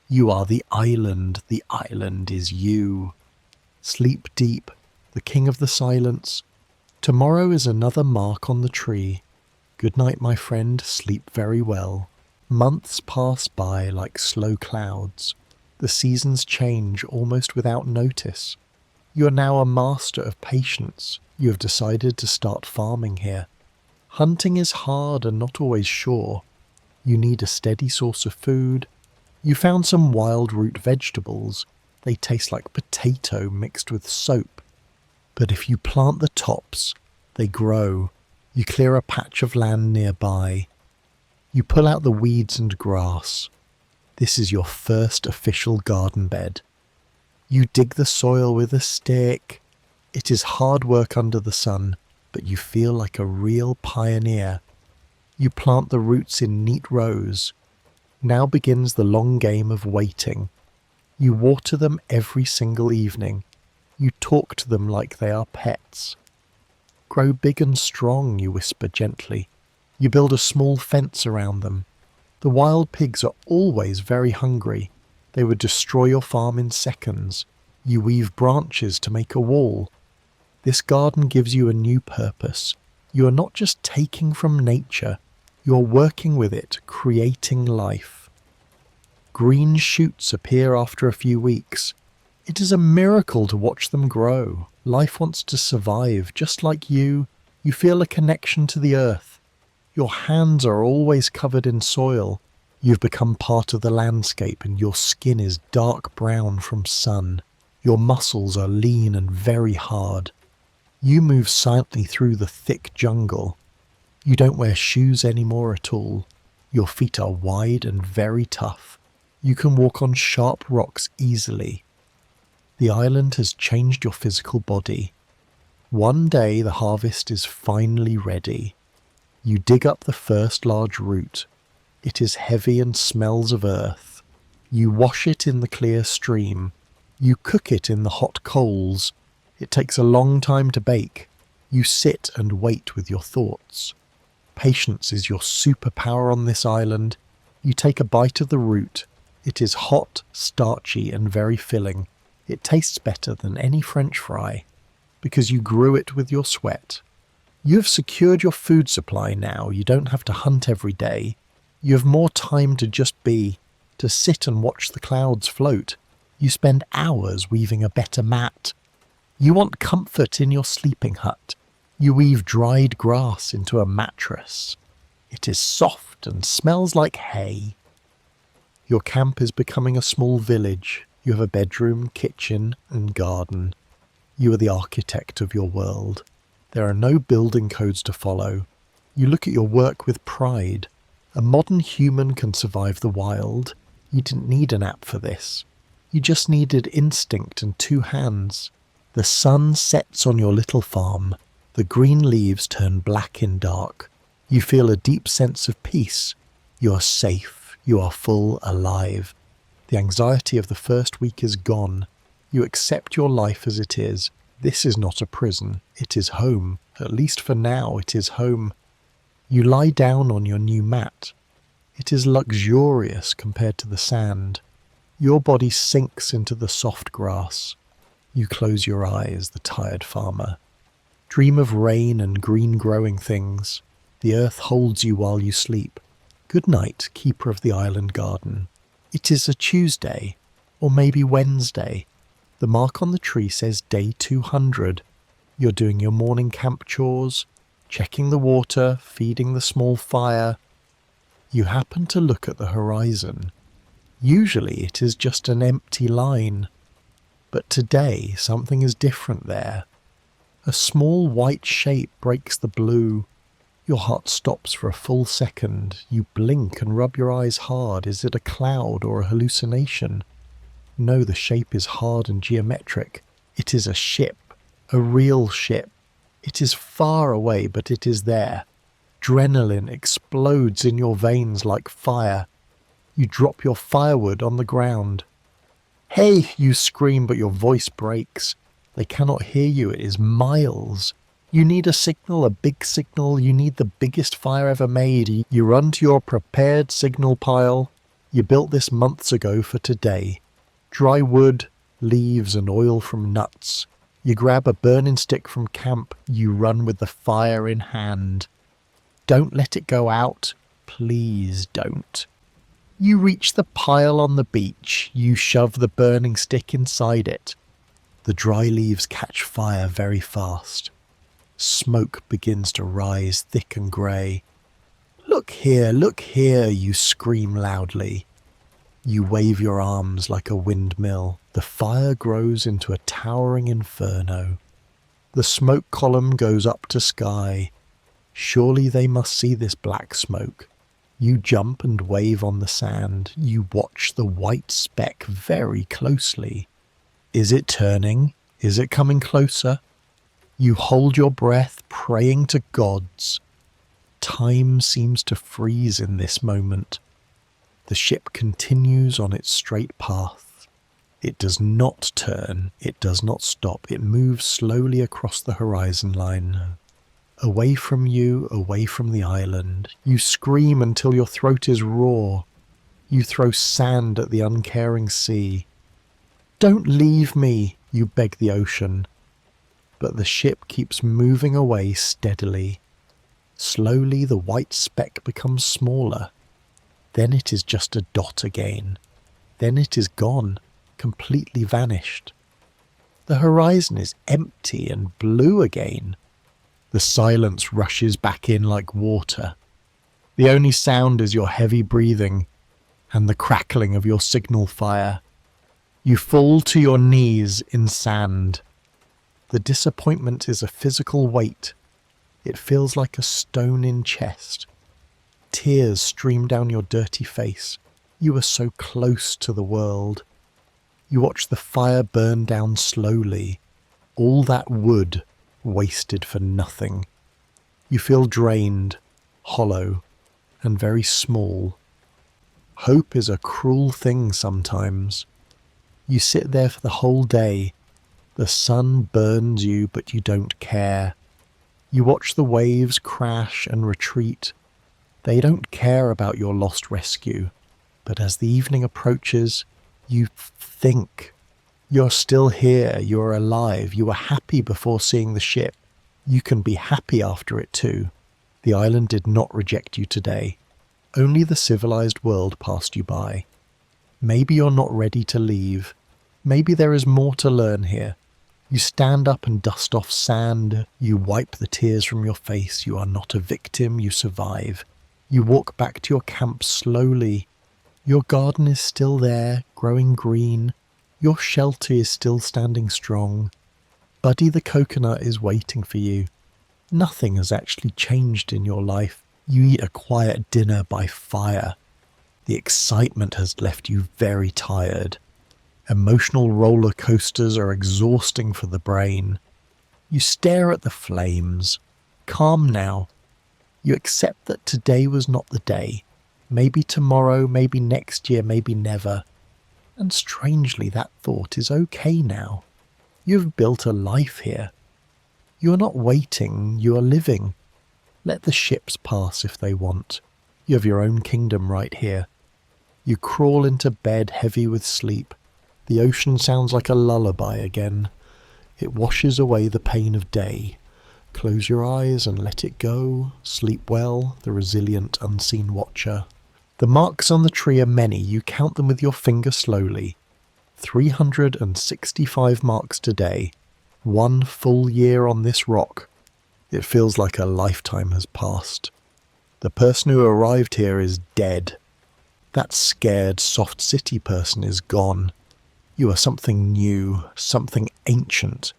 You are the island is you. Sleep deep, the king of the silence. Tomorrow is another mark on the tree. Good night, my friend, sleep very well. Months pass by like slow clouds. The seasons change almost without notice. You are now a master of patience. You have decided to start farming here. Hunting is hard and not always sure. You need a steady source of food. You found some wild root vegetables. They taste like potato mixed with soap. But if you plant the tops, they grow. You clear a patch of land nearby. You pull out the weeds and grass. This is your first official garden bed. You dig the soil with a stick. It is hard work under the sun, but you feel like a real pioneer. You plant the roots in neat rows. Now begins the long game of waiting. You water them every single evening. You talk to them like they are pets. Grow big and strong, you whisper gently. You build a small fence around them. The wild pigs are always very hungry. They would destroy your farm in seconds. You weave branches to make a wall. This garden gives you a new purpose. You are not just taking from nature, you are working with it, creating life. Green shoots appear after a few weeks. It is a miracle to watch them grow. Life wants to survive, just like you. You feel a connection to the earth. Your hands are always covered in soil. You've become part of the landscape and your skin is dark brown from sun. Your muscles are lean and very hard. You move silently through the thick jungle. You don't wear shoes anymore at all. Your feet are wide and very tough. You can walk on sharp rocks easily. The island has changed your physical body. One day the harvest is finally ready. You dig up the first large root. It is heavy and smells of earth. You wash it in the clear stream. You cook it in the hot coals. It takes a long time to bake. You sit and wait with your thoughts. Patience is your superpower on this island. You take a bite of the root. It is hot, starchy, and very filling. It tastes better than any French fry, because you grew it with your sweat. You have secured your food supply now. You don't have to hunt every day. You have more time to just be, to sit and watch the clouds float. You spend hours weaving a better mat. You want comfort in your sleeping hut. You weave dried grass into a mattress. It is soft and smells like hay. Your camp is becoming a small village. You have a bedroom, kitchen, and garden. You are the architect of your world. There are no building codes to follow. You look at your work with pride. A modern human can survive the wild. You didn't need an app for this. You just needed instinct and 2 hands. The sun sets on your little farm. The green leaves turn black in dark. You feel a deep sense of peace. You are safe. You are full, alive. The anxiety of the first week is gone. You accept your life as it is. This is not a prison. It is home. At least for now, it is home. You lie down on your new mat. It is luxurious compared to the sand. Your body sinks into the soft grass. You close your eyes, the tired farmer. Dream of rain and green growing things. The earth holds you while you sleep. Good night, keeper of the island garden. It is a Tuesday, or maybe Wednesday. The mark on the tree says day 200. You're doing your morning camp chores, checking the water, feeding the small fire. You happen to look at the horizon. Usually it is just an empty line. But today something is different there. A small white shape breaks the blue. Your heart stops for a full second. You blink and rub your eyes hard. Is it a cloud or a hallucination? No, the shape is hard and geometric. It is a ship, a real ship. It is far away, but it is there. Adrenaline explodes in your veins like fire. You drop your firewood on the ground. Hey, you scream, but your voice breaks. They cannot hear you. It is miles. You need a signal, a big signal. You need the biggest fire ever made. You run to your prepared signal pile. You built this months ago for today. Dry wood, leaves, and oil from nuts. You grab a burning stick from camp. You run with the fire in hand. Don't let it go out. Please don't. You reach the pile on the beach. You shove the burning stick inside it. The dry leaves catch fire very fast. Smoke begins to rise thick and grey. Look here, you scream loudly. You wave your arms like a windmill. The fire grows into a towering inferno. The smoke column goes up to sky. Surely they must see this black smoke. You jump and wave on the sand. You watch the white speck very closely. Is it turning? Is it coming closer? You hold your breath, praying to gods. Time seems to freeze in this moment. The ship continues on its straight path. It does not turn, it does not stop, it moves slowly across the horizon line. Away from you, away from the island, you scream until your throat is raw. You throw sand at the uncaring sea. Don't leave me, you beg the ocean. But the ship keeps moving away steadily. Slowly the white speck becomes smaller. Then it is just a dot again. Then it is gone, completely vanished. The horizon is empty and blue again. The silence rushes back in like water. The only sound is your heavy breathing and the crackling of your signal fire. You fall to your knees in sand. The disappointment is a physical weight. It feels like a stone in chest. Tears stream down your dirty face. You are so close to the world. You watch the fire burn down slowly. All that wood wasted for nothing. You feel drained, hollow, and very small. Hope is a cruel thing sometimes. You sit there for the whole day. The sun burns you, but you don't care. You watch the waves crash and retreat. They don't care about your lost rescue. But as the evening approaches, you think. You're still here, you're alive, you were happy before seeing the ship. You can be happy after it too. The island did not reject you today. Only the civilized world passed you by. Maybe you're not ready to leave. Maybe there is more to learn here. You stand up and dust off sand. You wipe the tears from your face. You are not a victim, you survive. You walk back to your camp slowly. Your garden is still there, growing green. Your shelter is still standing strong. Buddy the coconut is waiting for you. Nothing has actually changed in your life. You eat a quiet dinner by fire. The excitement has left you very tired. Emotional roller coasters are exhausting for the brain. You stare at the flames. Calm now. You accept that today was not the day. Maybe tomorrow, maybe next year, maybe never. And strangely, that thought is okay now. You've built a life here. You are not waiting, you are living. Let the ships pass if they want. You have your own kingdom right here. You crawl into bed heavy with sleep. The ocean sounds like a lullaby again. It washes away the pain of day. Close your eyes and let it go. Sleep well, the resilient unseen watcher. The marks on the tree are many. You count them with your finger slowly. 365 marks today. 1 full year on this rock. It feels like a lifetime has passed. The person who arrived here is dead. That scared, soft city person is gone. You are something new, something ancient.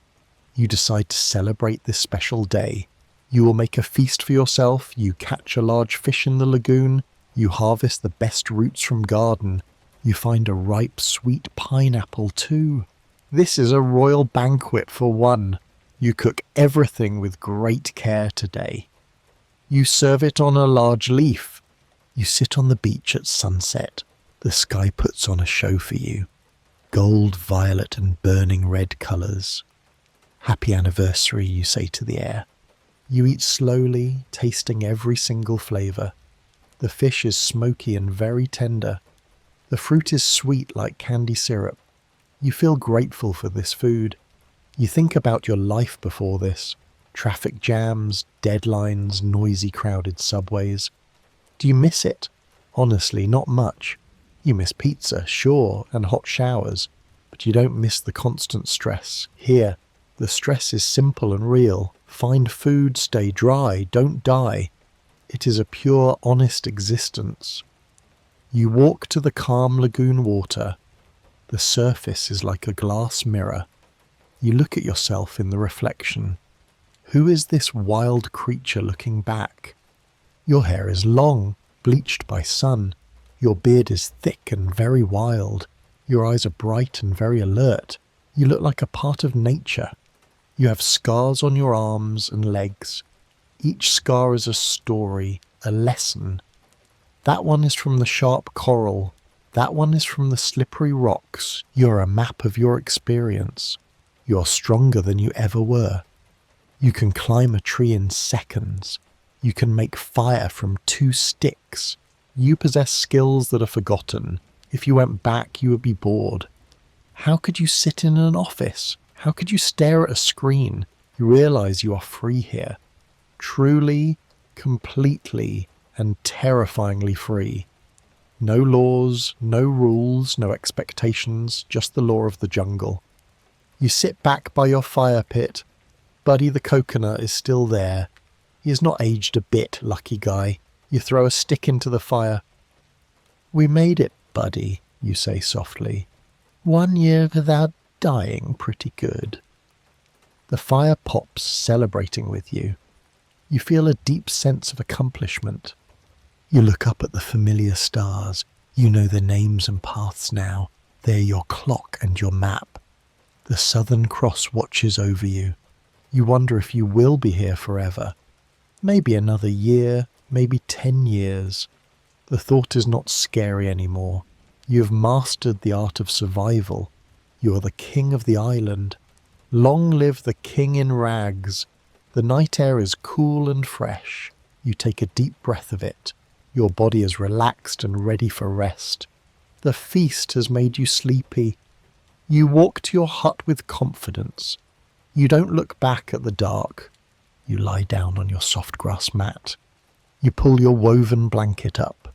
You decide to celebrate this special day. You will make a feast for yourself. You catch a large fish in the lagoon. You harvest the best roots from garden. You find a ripe, sweet pineapple too. This is a royal banquet for one. You cook everything with great care today. You serve it on a large leaf. You sit on the beach at sunset. The sky puts on a show for you. Gold, violet, and burning red colours. Happy anniversary, you say to the air. You eat slowly, tasting every single flavour. The fish is smoky and very tender. The fruit is sweet like candy syrup. You feel grateful for this food. You think about your life before this. Traffic jams, deadlines, noisy crowded subways. Do you miss it? Honestly, not much. You miss pizza, sure, and hot showers, but you don't miss the constant stress. Here, the stress is simple and real. Find food, stay dry, don't die. It is a pure, honest existence. You walk to the calm lagoon water. The surface is like a glass mirror. You look at yourself in the reflection. Who is this wild creature looking back? Your hair is long, bleached by sun. Your beard is thick and very wild. Your eyes are bright and very alert. You look like a part of nature. You have scars on your arms and legs. Each scar is a story, a lesson. That one is from the sharp coral. That one is from the slippery rocks. You're a map of your experience. You're stronger than you ever were. You can climb a tree in seconds. You can make fire from 2 sticks. You possess skills that are forgotten. If you went back, you would be bored. How could you sit in an office? How could you stare at a screen? You realize you are free here. Truly, completely, and terrifyingly free. No laws, no rules, no expectations, just the law of the jungle. You sit back by your fire pit. Buddy the coconut is still there. He has not aged a bit, lucky guy. You throw a stick into the fire. "We made it, Buddy," you say softly. "1 year without dying, pretty good." The fire pops, celebrating with you. You feel a deep sense of accomplishment. You look up at the familiar stars. You know their names and paths now. They're your clock and your map. The Southern Cross watches over you. You wonder if you will be here forever. Maybe another year, maybe 10 years. The thought is not scary anymore. You have mastered the art of survival. You are the king of the island. Long live the king in rags. The night air is cool and fresh. You take a deep breath of it. Your body is relaxed and ready for rest. The feast has made you sleepy. You walk to your hut with confidence. You don't look back at the dark. You lie down on your soft grass mat. You pull your woven blanket up.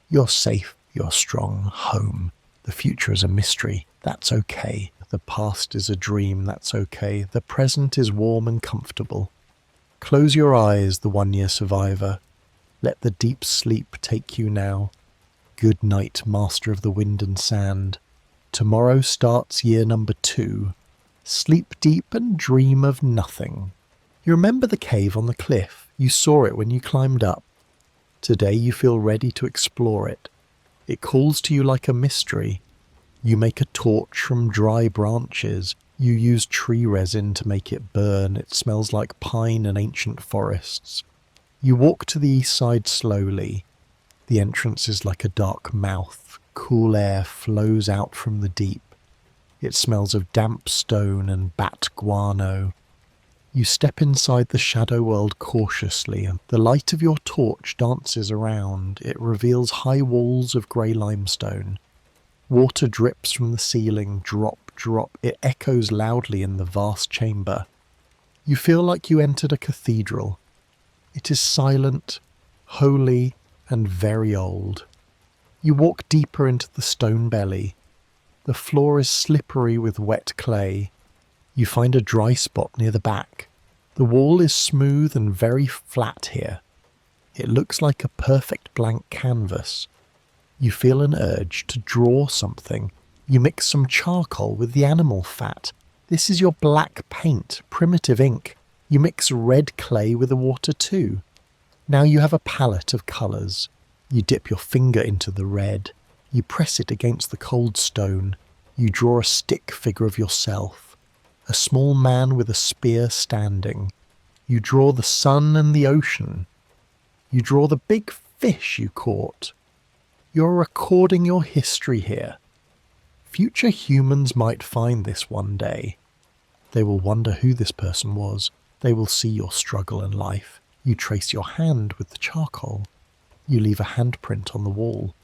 You're safe, you're strong, home. The future is a mystery. That's okay. The past is a dream. That's okay. The present is warm and comfortable. Close your eyes, the 1-year survivor. Let the deep sleep take you now. Good night, master of the wind and sand. Tomorrow starts year number 2. Sleep deep and dream of nothing. You remember the cave on the cliff. You saw it when you climbed up. Today you feel ready to explore it. It calls to you like a mystery. You make a torch from dry branches. You use tree resin to make it burn. It smells like pine and ancient forests. You walk to the east side slowly. The entrance is like a dark mouth. Cool air flows out from the deep. It smells of damp stone and bat guano. You step inside the shadow world cautiously, and the light of your torch dances around. It reveals high walls of grey limestone. Water drips from the ceiling, drop, drop. It echoes loudly in the vast chamber. You feel like you entered a cathedral. It is silent, holy, and very old. You walk deeper into the stone belly. The floor is slippery with wet clay. You find a dry spot near the back. The wall is smooth and very flat here. It looks like a perfect blank canvas. You feel an urge to draw something. You mix some charcoal with the animal fat. This is your black paint, primitive ink. You mix red clay with the water too. Now you have a palette of colours. You dip your finger into the red. You press it against the cold stone. You draw a stick figure of yourself. A small man with a spear standing. You draw the sun and the ocean. You draw the big fish you caught. You're recording your history here. Future humans might find this one day. They will wonder who this person was. They will see your struggle in life. You trace your hand with the charcoal. You leave a handprint on the wall.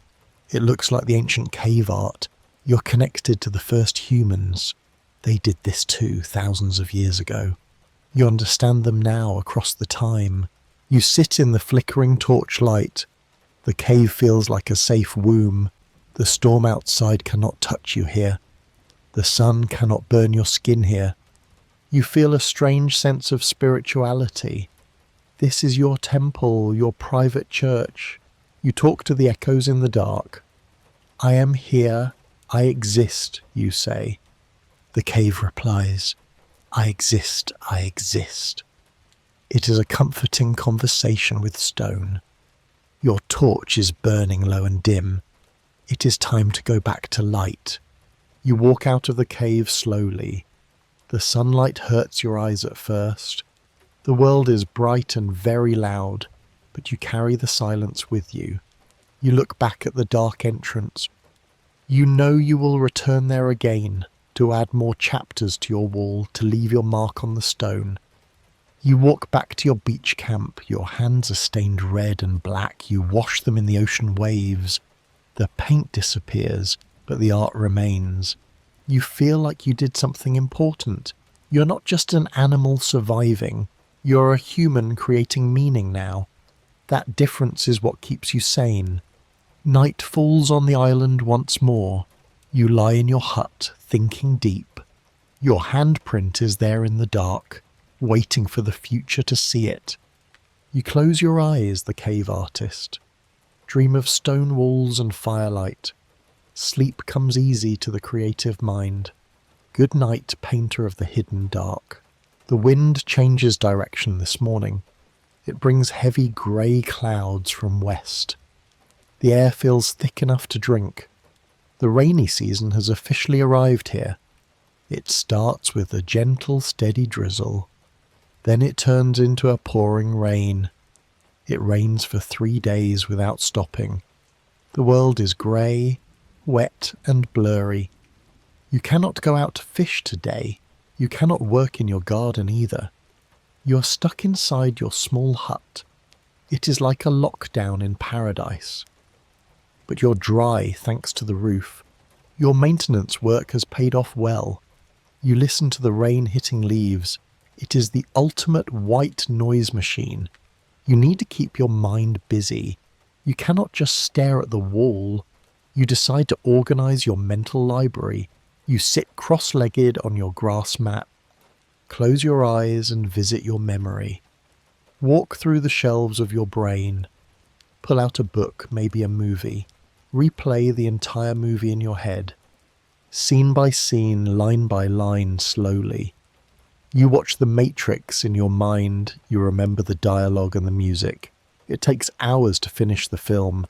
It looks like the ancient cave art. You're connected to the first humans. They did this too, thousands of years ago. You understand them now across the time. You sit in the flickering torchlight. The cave feels like a safe womb. The storm outside cannot touch you here. The sun cannot burn your skin here. You feel a strange sense of spirituality. This is your temple, your private church. You talk to the echoes in the dark. I am here. I exist, you say. The cave replies, I exist, I exist. It is a comforting conversation with stone. Your torch is burning low and dim. It is time to go back to light. You walk out of the cave slowly. The sunlight hurts your eyes at first. The world is bright and very loud, but you carry the silence with you. You look back at the dark entrance. You know you will return there again, to add more chapters to your wall, to leave your mark on the stone. You walk back to your beach camp, your hands are stained red and black, you wash them in the ocean waves. The paint disappears, but the art remains. You feel like you did something important. You're not just an animal surviving, you're a human creating meaning now. That difference is what keeps you sane. Night falls on the island once more. You lie in your hut, thinking deep. Your handprint is there in the dark, waiting for the future to see it. You close your eyes, the cave artist. Dream of stone walls and firelight. Sleep comes easy to the creative mind. Good night, painter of the hidden dark. The wind changes direction this morning. It brings heavy grey clouds from west. The air feels thick enough to drink. The rainy season has officially arrived here. It starts with a gentle, steady drizzle. Then it turns into a pouring rain. It rains for 3 days without stopping. The world is grey, wet and blurry. You cannot go out to fish today. You cannot work in your garden either. You are stuck inside your small hut. It is like a lockdown in paradise. But you're dry thanks to the roof. Your maintenance work has paid off well. You listen to the rain hitting leaves. It is the ultimate white noise machine. You need to keep your mind busy. You cannot just stare at the wall. You decide to organize your mental library. You sit cross-legged on your grass mat. Close your eyes and visit your memory. Walk through the shelves of your brain. Pull out a book, maybe a movie. Replay the entire movie in your head. Scene by scene, line by line, slowly. You watch The Matrix in your mind. You remember the dialogue and the music. It takes hours to finish the film.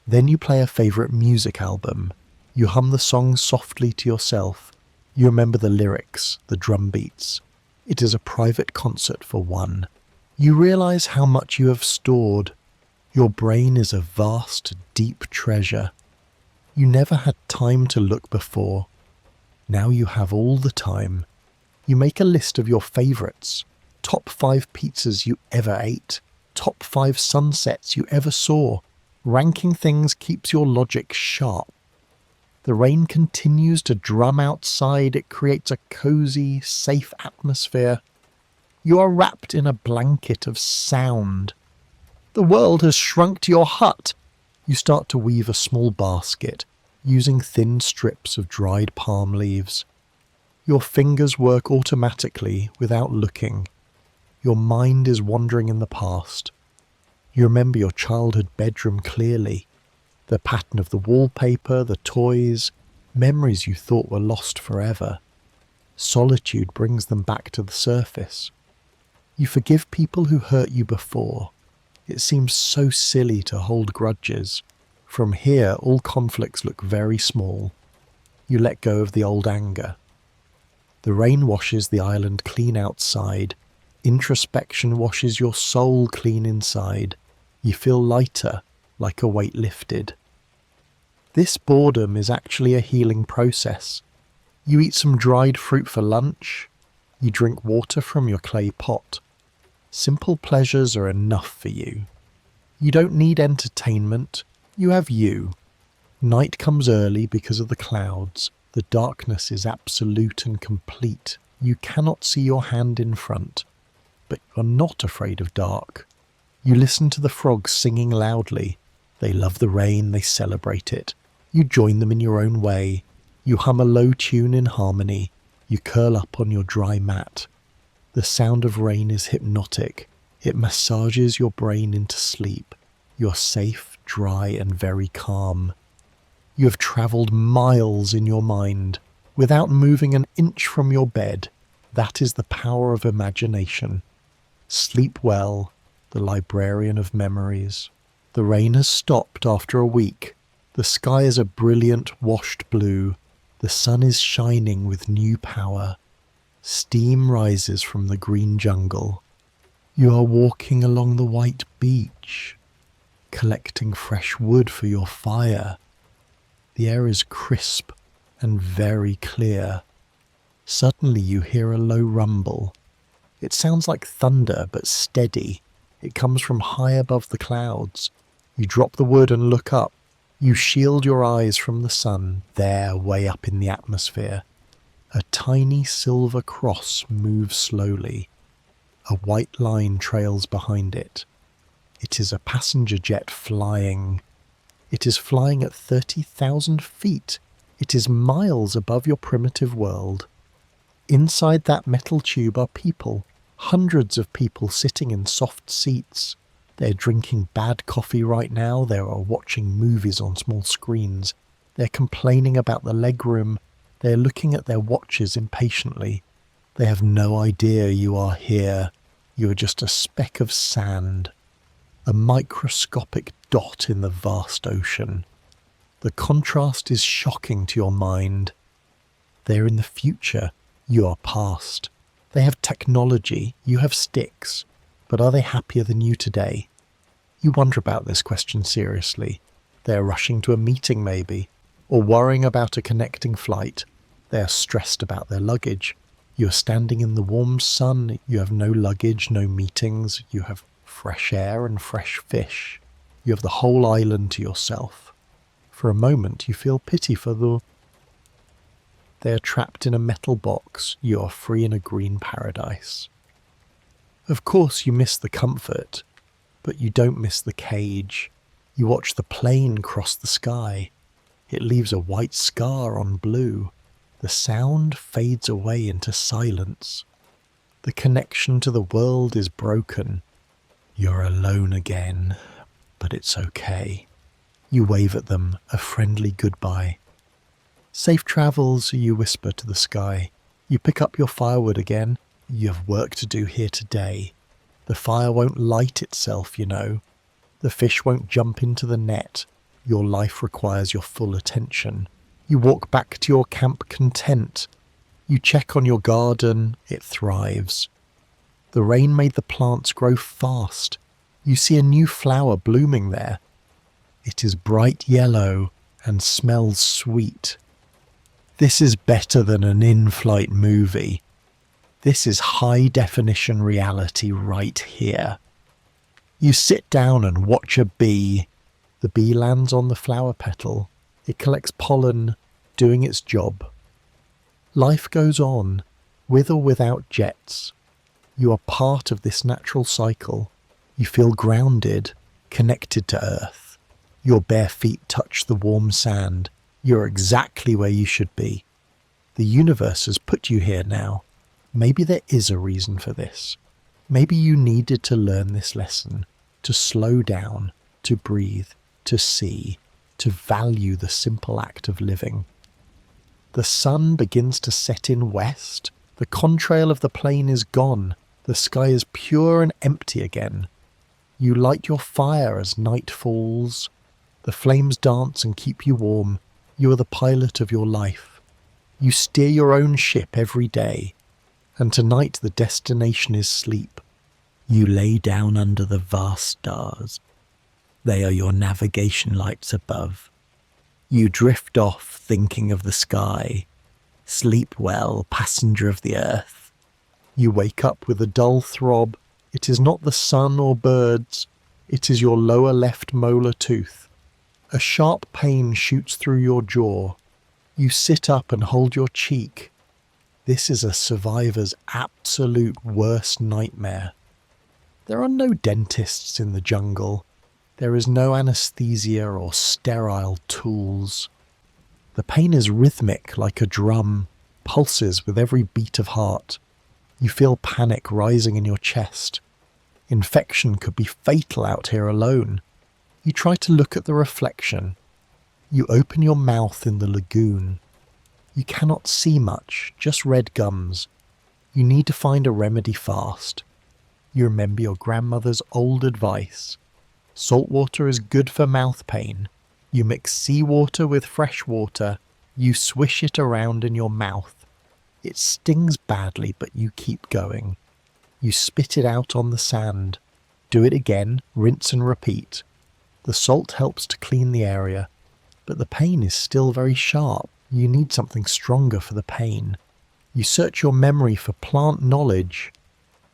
Then you play a favourite music album. You hum the song softly to yourself. You remember the lyrics, the drum beats. It is a private concert for one. You realise how much you have stored. Your brain is a vast, deep treasure. You never had time to look before. Now you have all the time. You make a list of your favourites. Top 5 pizzas you ever ate. Top 5 sunsets you ever saw. Ranking things keeps your logic sharp. The rain continues to drum outside. It creates a cosy, safe atmosphere. You are wrapped in a blanket of sound. The world has shrunk to your hut. You start to weave a small basket, using thin strips of dried palm leaves. Your fingers work automatically without looking. Your mind is wandering in the past. You remember your childhood bedroom clearly. The pattern of the wallpaper, the toys, memories you thought were lost forever. Solitude brings them back to the surface. You forgive people who hurt you before. It seems so silly to hold grudges. From here, all conflicts look very small. You let go of the old anger. The rain washes the island clean outside. Introspection washes your soul clean inside. You feel lighter, like a weight lifted. This boredom is actually a healing process. You eat some dried fruit for lunch. You drink water from your clay pot. Simple pleasures are enough for you. You don't need entertainment. You have you. Night comes early because of the clouds. The darkness is absolute and complete. You cannot see your hand in front. But you are not afraid of dark. You listen to the frogs singing loudly. They love the rain, they celebrate it. You join them in your own way. You hum a low tune in harmony. You curl up on your dry mat. The sound of rain is hypnotic. It massages your brain into sleep. You're safe, dry, and very calm. You have travelled miles in your mind without moving an inch from your bed. That is the power of imagination. Sleep well, the librarian of memories. The rain has stopped after a week. The sky is a brilliant, washed blue. The sun is shining with new power. Steam rises from the green jungle. You are walking along the white beach, collecting fresh wood for your fire. The air is crisp and very clear. Suddenly you hear a low rumble. It sounds like thunder, but steady. It comes from high above the clouds. You drop the wood and look up. You shield your eyes from the sun, there, way up in the atmosphere. A tiny silver cross moves slowly. A white line trails behind it. It is a passenger jet flying. It is flying at 30,000 feet. It is miles above your primitive world. Inside that metal tube are people, hundreds of people sitting in soft seats. They're drinking bad coffee right now. They are watching movies on small screens. They're complaining about the legroom. They're looking at their watches impatiently. They have no idea you are here. You are just a speck of sand, a microscopic dot in the vast ocean. The contrast is shocking to your mind. They're in the future. You are past. They have technology. You have sticks. But are they happier than you today? You wonder about this question seriously. They are rushing to a meeting maybe, or worrying about a connecting flight. They are stressed about their luggage. You are standing in the warm sun. You have no luggage, no meetings. You have fresh air and fresh fish. You have the whole island to yourself. For a moment you feel pity for the... They are trapped in a metal box. You are free in a green paradise. Of course you miss the comfort, but you don't miss the cage. You watch the plane cross the sky. It leaves a white scar on blue. The sound fades away into silence. The connection to the world is broken. You're alone again, but it's okay. You wave at them a friendly goodbye. Safe travels, you whisper to the sky. You pick up your firewood again. You have work to do here today. The fire won't light itself, you know. The fish won't jump into the net. Your life requires your full attention. You walk back to your camp content. You check on your garden. It thrives. The rain made the plants grow fast. You see a new flower blooming there. It is bright yellow and smells sweet. This is better than an in-flight movie. This is high-definition reality right here. You sit down and watch a bee. The bee lands on the flower petal. It collects pollen, doing its job. Life goes on, with or without jets. You are part of this natural cycle. You feel grounded, connected to Earth. Your bare feet touch the warm sand. You're exactly where you should be. The universe has put you here now. Maybe there is a reason for this. Maybe you needed to learn this lesson, to slow down, to breathe, to see, to value the simple act of living. The sun begins to set in west. The contrail of the plane is gone. The sky is pure and empty again. You light your fire as night falls. The flames dance and keep you warm. You are the pilot of your life. You steer your own ship every day. And tonight the destination is sleep. You lay down under the vast stars. They are your navigation lights above. You drift off thinking of the sky. Sleep well, passenger of the earth. You wake up with a dull throb. It is not the sun or birds. It is your lower left molar tooth. A sharp pain shoots through your jaw. You sit up and hold your cheek. This is a survivor's absolute worst nightmare. There are no dentists in the jungle. There is no anesthesia or sterile tools. The pain is rhythmic like a drum, pulses with every beat of heart. You feel panic rising in your chest. Infection could be fatal out here alone. You try to look at the reflection. You open your mouth in the lagoon. You cannot see much, just red gums. You need to find a remedy fast. You remember your grandmother's old advice. Salt water is good for mouth pain. You mix seawater with fresh water. You swish it around in your mouth. It stings badly, but you keep going. You spit it out on the sand. Do it again, rinse and repeat. The salt helps to clean the area. but the pain is still very sharp. You need something stronger for the pain. You search your memory for plant knowledge.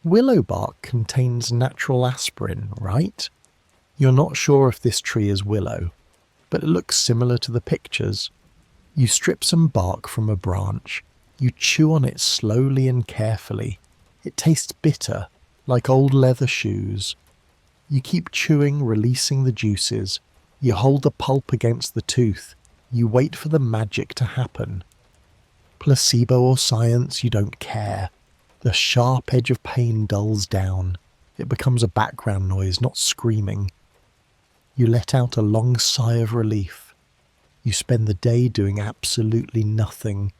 Willow bark contains natural aspirin, right? You're not sure if this tree is willow, but it looks similar to the pictures. You strip some bark from a branch. You chew on it slowly and carefully. It tastes bitter, like old leather shoes. You keep chewing, releasing the juices. You hold the pulp against the tooth. You wait for the magic to happen. Placebo or science, you don't care. The sharp edge of pain dulls down. It becomes a background noise, not screaming. You let out a long sigh of relief. You spend the day doing absolutely nothing.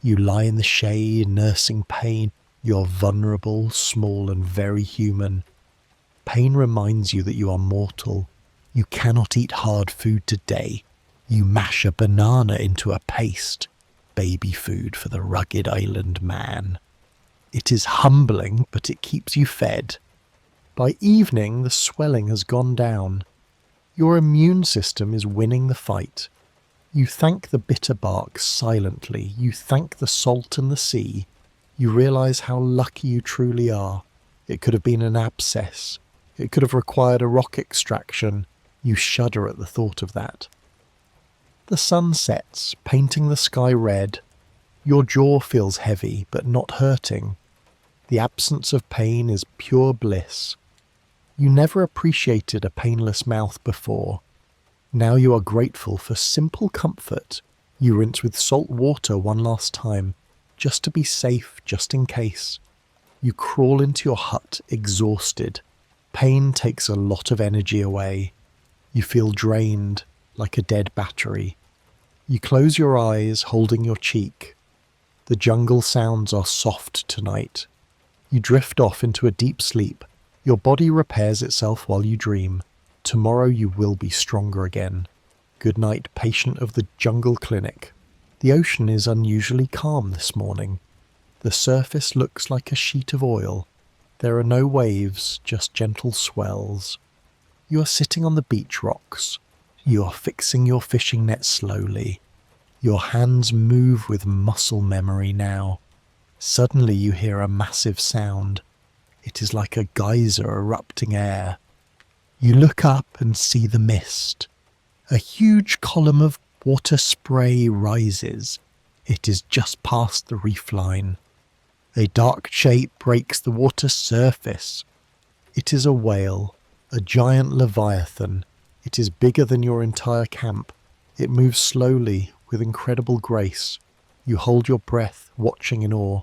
You lie in the shade, nursing pain. You're vulnerable, small, and very human. Pain reminds you that you are mortal. You cannot eat hard food today. You mash a banana into a paste. Baby food for the rugged island man. It is humbling, but it keeps you fed. By evening, the swelling has gone down. Your immune system is winning the fight. You thank the bitter bark silently. You thank the salt and the sea. You realize how lucky you truly are. It could have been an abscess. It could have required a rock extraction. You shudder at the thought of that. The sun sets, painting the sky red. Your jaw feels heavy, but not hurting. The absence of pain is pure bliss. You never appreciated a painless mouth before. Now you are grateful for simple comfort. You rinse with salt water one last time, just to be safe, just in case. You crawl into your hut, exhausted. Pain takes a lot of energy away. You feel drained, like a dead battery. You close your eyes, holding your cheek. The jungle sounds are soft tonight. You drift off into a deep sleep. Your body repairs itself while you dream. Tomorrow you will be stronger again. Good night, patient of the jungle clinic. The ocean is unusually calm this morning. The surface looks like a sheet of oil. There are no waves, just gentle swells. You are sitting on the beach rocks. You are fixing your fishing net slowly. Your hands move with muscle memory now. Suddenly you hear a massive sound. It is like a geyser erupting air. You look up and see the mist. A huge column of water spray rises. It is just past the reef line. A dark shape breaks the water surface. It is a whale, a giant leviathan. It is bigger than your entire camp. It moves slowly, with incredible grace. You hold your breath, watching in awe.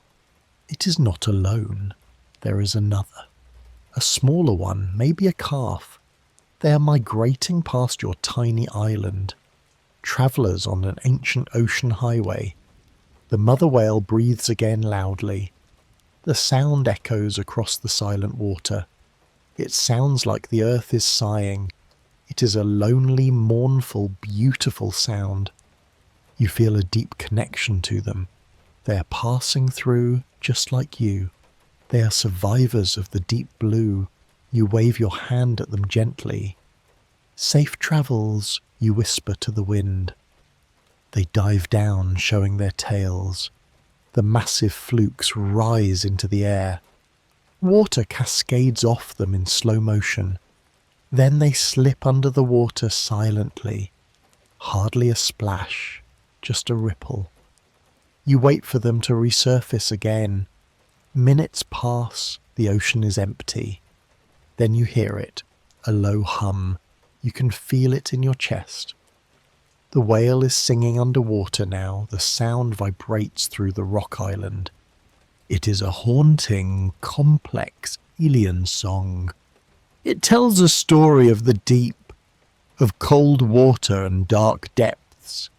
It is not alone. There is another. A smaller one, maybe a calf. They are migrating past your tiny island. Travellers on an ancient ocean highway. The mother whale breathes again loudly. The sound echoes across the silent water. It sounds like the earth is sighing. It is a lonely, mournful, beautiful sound. You feel a deep connection to them. They are passing through just like you. They are survivors of the deep blue. You wave your hand at them gently. Safe travels, you whisper to the wind. They dive down, showing their tails. The massive flukes rise into the air. Water cascades off them in slow motion. Then they slip under the water silently. Hardly a splash, just a ripple. You wait for them to resurface again. Minutes pass, the ocean is empty. Then you hear it, a low hum. You can feel it in your chest. The whale is singing underwater now. The sound vibrates through the rock island. It is a haunting, complex alien song. It tells a story of the deep, of cold water and dark depths.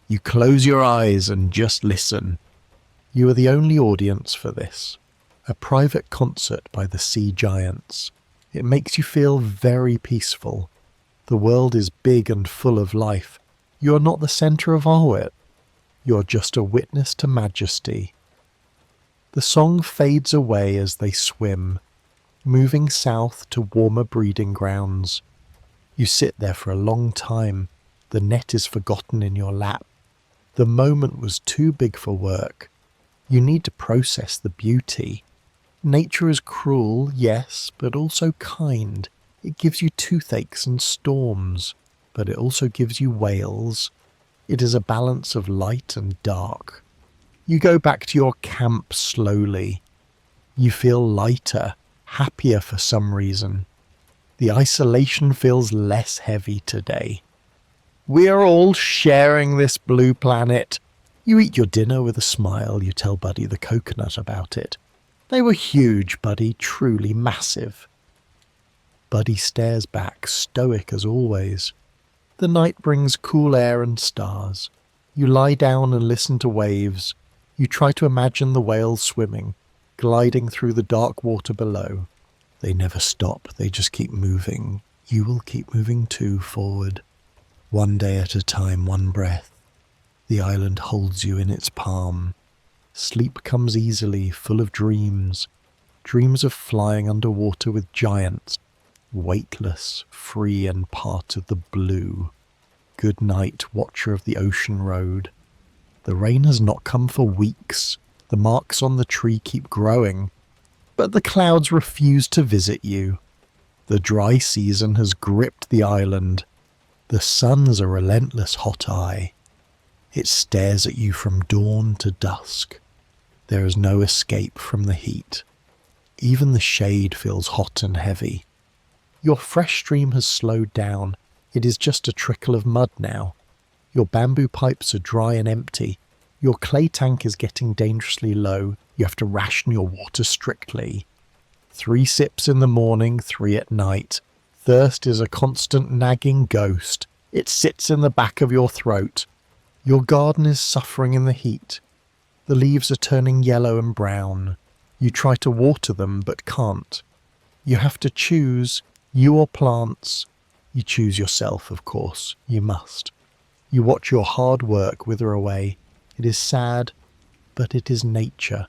You close your eyes and just listen. You are the only audience for this. A private concert by the sea giants. It makes you feel very peaceful. The world is big and full of life. You are not the centre of all it. You are just a witness to majesty. The song fades away as they swim, moving south to warmer breeding grounds. You sit there for a long time. The net is forgotten in your lap. The moment was too big for work. You need to process the beauty. Nature is cruel, yes, but also kind. It gives you toothaches and storms, but it also gives you whales. It is a balance of light and dark. You go back to your camp slowly. You feel lighter, happier for some reason. The isolation feels less heavy today. We are all sharing this blue planet. You eat your dinner with a smile. You tell Buddy the coconut about it. They were huge, Buddy, truly massive. Buddy stares back, stoic as always. The night brings cool air and stars. You lie down and listen to waves. You try to imagine the whales swimming, gliding through the dark water below. They never stop, they just keep moving. You will keep moving too, forward. One day at a time, one breath. The island holds you in its palm. Sleep comes easily, full of dreams. Dreams of flying underwater with giants. Weightless, free and part of the blue. Good night, watcher of the ocean road. The rain has not come for weeks. The marks on the tree keep growing. But the clouds refuse to visit you. The dry season has gripped the island. The sun's a relentless hot eye. It stares at you from dawn to dusk. There is no escape from the heat. Even the shade feels hot and heavy. Your fresh stream has slowed down. It is just a trickle of mud now. Your bamboo pipes are dry and empty. Your clay tank is getting dangerously low. You have to ration your water strictly. 3 sips in the morning, 3 at night. Thirst is a constant nagging ghost. It sits in the back of your throat. Your garden is suffering in the heat. The leaves are turning yellow and brown. You try to water them but can't. You have to choose, you or plants. You choose yourself, of course. You must. You watch your hard work wither away. It is sad, but it is nature.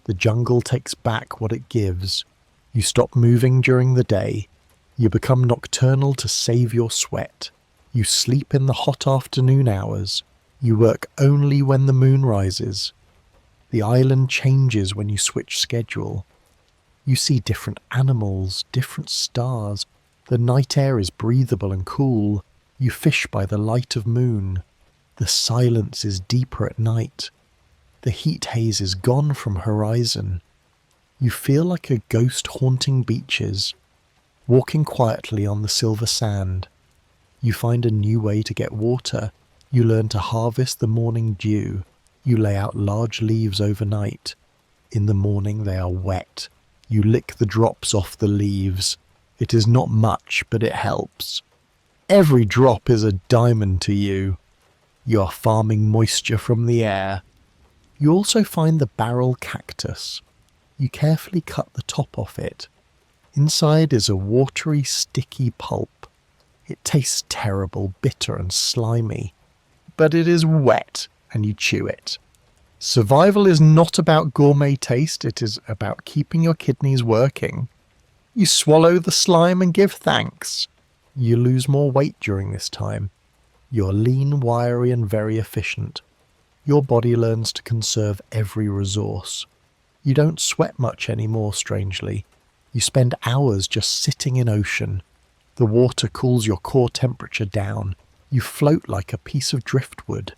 The jungle takes back what it gives. You stop moving during the day. You become nocturnal to save your sweat. You sleep in the hot afternoon hours. You work only when the moon rises. The island changes when you switch schedule. You see different animals, different stars. The night air is breathable and cool. You fish by the light of moon. The silence is deeper at night. The heat haze is gone from horizon. You feel like a ghost haunting beaches, walking quietly on the silver sand. You find a new way to get water. You learn to harvest the morning dew. You lay out large leaves overnight. In the morning they are wet. You lick the drops off the leaves. It is not much, but it helps. Every drop is a diamond to you. You are farming moisture from the air. You also find the barrel cactus. You carefully cut the top off it. Inside is a watery, sticky pulp. It tastes terrible, bitter and slimy. But it is wet, and you chew it. Survival is not about gourmet taste, it is about keeping your kidneys working. You swallow the slime and give thanks. You lose more weight during this time. You're lean, wiry, and very efficient. Your body learns to conserve every resource. You don't sweat much anymore, strangely. You spend hours just sitting in ocean. The water cools your core temperature down. You float like a piece of driftwood,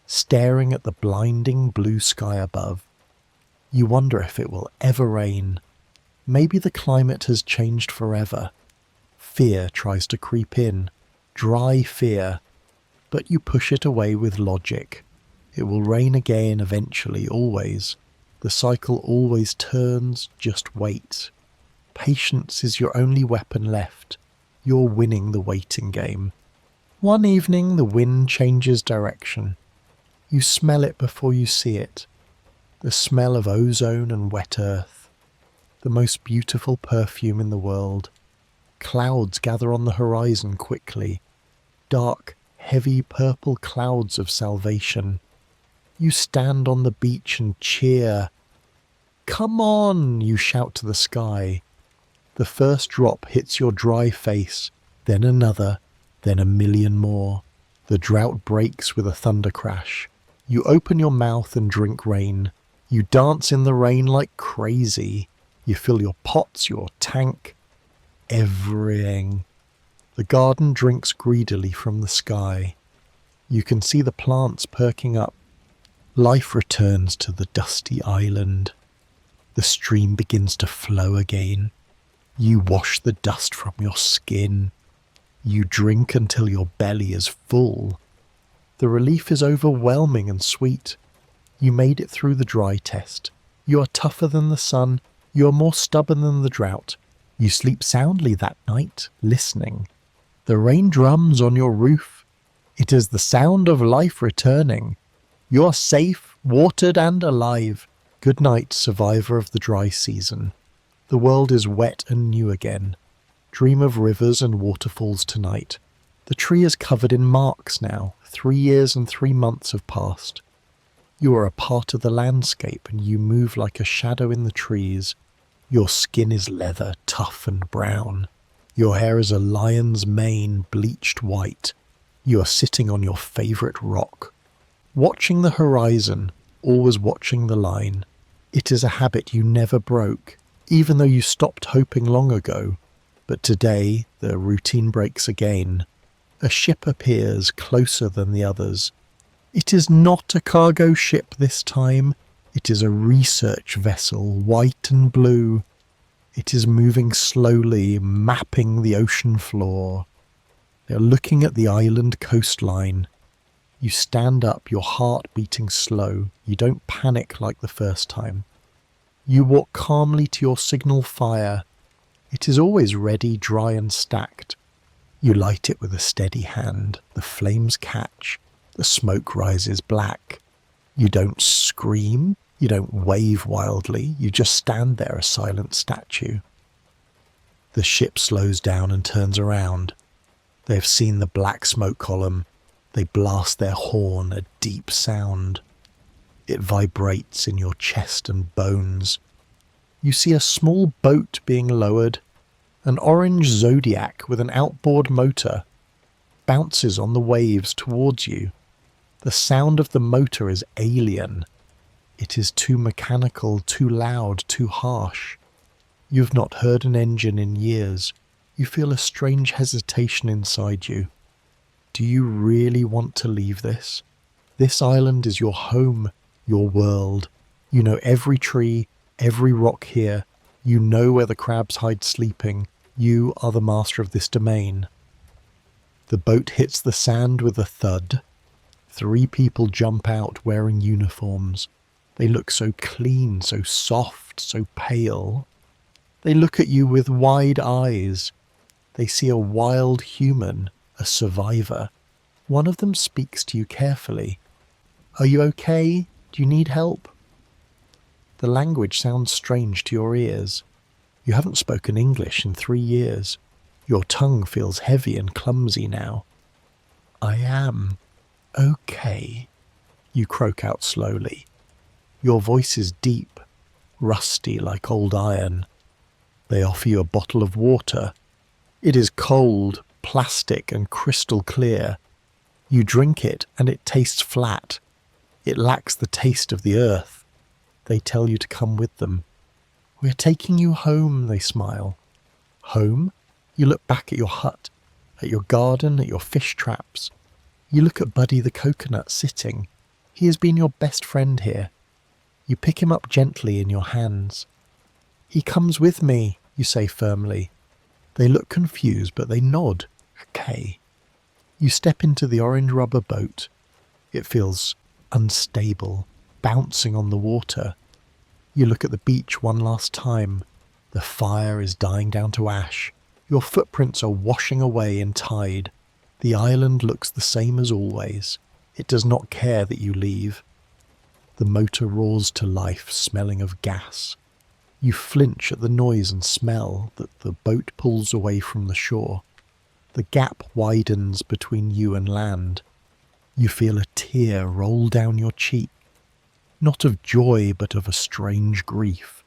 staring at the blinding blue sky above. You wonder if it will ever rain. Maybe the climate has changed forever. Fear tries to creep in, dry fear, but you push it away with logic. It will rain again eventually, always. The cycle always turns, just wait. Patience is your only weapon left. You're winning the waiting game. One evening the wind changes direction. You smell it before you see it. The smell of ozone and wet earth. The most beautiful perfume in the world. Clouds gather on the horizon quickly. Dark, heavy purple clouds of salvation. You stand on the beach and cheer. "Come on!" you shout to the sky. The first drop hits your dry face, then another, then a million more. The drought breaks with a thunder crash. You open your mouth and drink rain. You dance in the rain like crazy. You fill your pots, your tank, everything. The garden drinks greedily from the sky. You can see the plants perking up. Life returns to the dusty island. The stream begins to flow again. You wash the dust from your skin. You drink until your belly is full. The relief is overwhelming and sweet. You made it through the dry test. You are tougher than the sun. You are more stubborn than the drought. You sleep soundly that night, listening. The rain drums on your roof. It is the sound of life returning. You are safe, watered and alive. Good night, survivor of the dry season. The world is wet and new again. Dream of rivers and waterfalls tonight. The tree is covered in marks now. 3 years and 3 months have passed. You are a part of the landscape and you move like a shadow in the trees. Your skin is leather, tough and brown. Your hair is a lion's mane, bleached white. You are sitting on your favourite rock. Watching the horizon, always watching the line. It is a habit you never broke, even though you stopped hoping long ago. But today, the routine breaks again. A ship appears closer than the others. It is not a cargo ship this time. It is a research vessel, white and blue. It is moving slowly, mapping the ocean floor. They are looking at the island coastline. You stand up, your heart beating slow. You don't panic like the first time. You walk calmly to your signal fire. It is always ready, dry and stacked. You light it with a steady hand. The flames catch. The smoke rises black. You don't scream. You don't wave wildly. You just stand there, a silent statue. The ship slows down and turns around. They have seen the black smoke column. They blast their horn, a deep sound. It vibrates in your chest and bones. You see a small boat being lowered. An orange Zodiac with an outboard motor bounces on the waves towards you. The sound of the motor is alien. It is too mechanical, too loud, too harsh. You have not heard an engine in years. You feel a strange hesitation inside you. Do you really want to leave this? This island is your home, your world. You know every tree, every rock here. You know where the crabs hide sleeping. You are the master of this domain. The boat hits the sand with a thud. 3 people jump out wearing uniforms. They look so clean, so soft, so pale. They look at you with wide eyes. They see a wild human, a survivor. One of them speaks to you carefully. Are you okay? Do you need help? The language sounds strange to your ears. You haven't spoken English in 3 years. Your tongue feels heavy and clumsy now. I am okay, you croak out slowly. Your voice is deep, rusty like old iron. They offer you a bottle of water. It is cold, plastic and crystal clear. You drink it and it tastes flat. It lacks the taste of the earth. They tell you to come with them. We're taking you home, they smile. Home? You look back at your hut, at your garden, at your fish traps. You look at Buddy the coconut sitting. He has been your best friend here. You pick him up gently in your hands. He comes with me, you say firmly. They look confused, but they nod. Okay. You step into the orange rubber boat. It feels unstable, bouncing on the water. You look at the beach one last time. The fire is dying down to ash. Your footprints are washing away in tide. The island looks the same as always. It does not care that you leave. The motor roars to life, smelling of gas. You flinch at the noise and smell that the boat pulls away from the shore. The gap widens between you and land. You feel a tear roll down your cheek, not of joy but of a strange grief.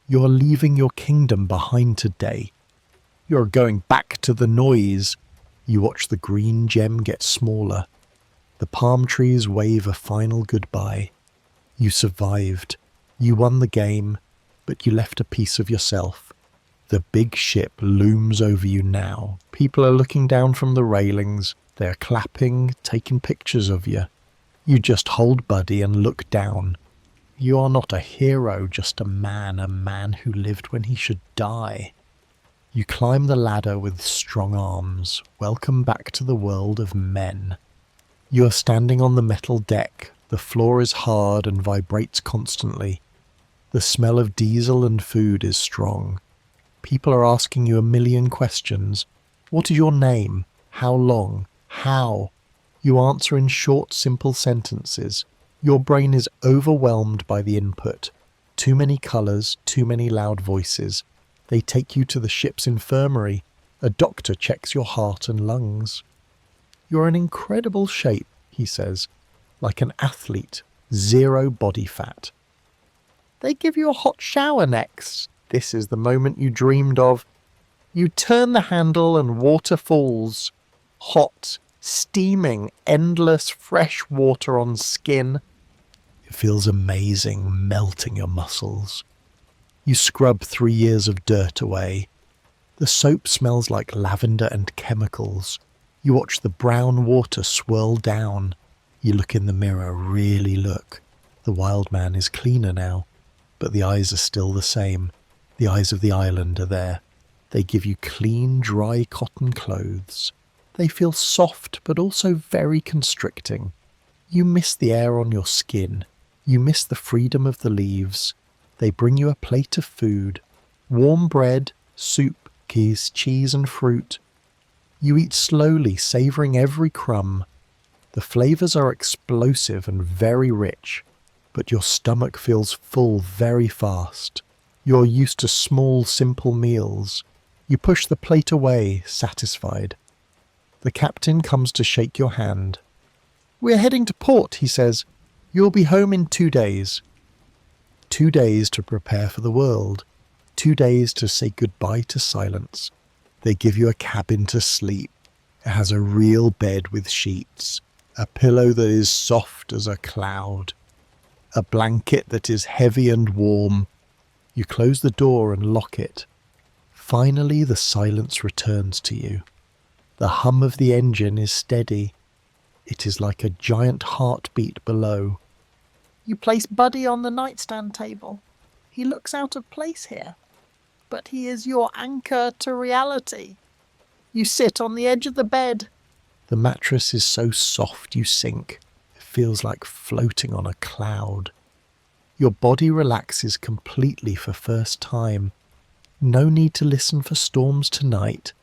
You are leaving your kingdom behind today. You are going back to the noise. You watch the green gem get smaller. The palm trees wave a final goodbye. You survived. You won the game, but you left a piece of yourself. The big ship looms over you now. People are looking down from the railings. They're clapping, taking pictures of you. You just hold Buddy and look down. You are not a hero, just a man who lived when he should die. You climb the ladder with strong arms. Welcome back to the world of men. You are standing on the metal deck. The floor is hard and vibrates constantly. The smell of diesel and food is strong. People are asking you a million questions. What is your name? How long? How? You answer in short, simple sentences. Your brain is overwhelmed by the input. Too many colours, too many loud voices. They take you to the ship's infirmary. A doctor checks your heart and lungs. You're in incredible shape, he says, like an athlete, 0 body fat. They give you a hot shower next. This is the moment you dreamed of. You turn the handle and water falls. Hot, steaming, endless fresh water on skin. It feels amazing, melting your muscles. You scrub 3 years of dirt away. The soap smells like lavender and chemicals. You watch the brown water swirl down. You look in the mirror, really look. The wild man is cleaner now, but the eyes are still the same. The eyes of the island are there. They give you clean, dry cotton clothes. They feel soft, but also very constricting. You miss the air on your skin. You miss the freedom of the leaves. They bring you a plate of food. Warm bread, soup, cheese and fruit. You eat slowly, savouring every crumb. The flavours are explosive and very rich, but your stomach feels full very fast. You're used to small, simple meals. You push the plate away, satisfied. The captain comes to shake your hand. "We're heading to port," he says. "You'll be home in 2 days." 2 days to prepare for the world. 2 days to say goodbye to silence. They give you a cabin to sleep. It has a real bed with sheets. A pillow that is soft as a cloud. A blanket that is heavy and warm. You close the door and lock it. Finally, the silence returns to you. The hum of the engine is steady. It is like a giant heartbeat below. You place Buddy on the nightstand table. He looks out of place here, but he is your anchor to reality. You sit on the edge of the bed. The mattress is so soft you sink. It feels like floating on a cloud. Your body relaxes completely for first time. No need to listen for storms tonight.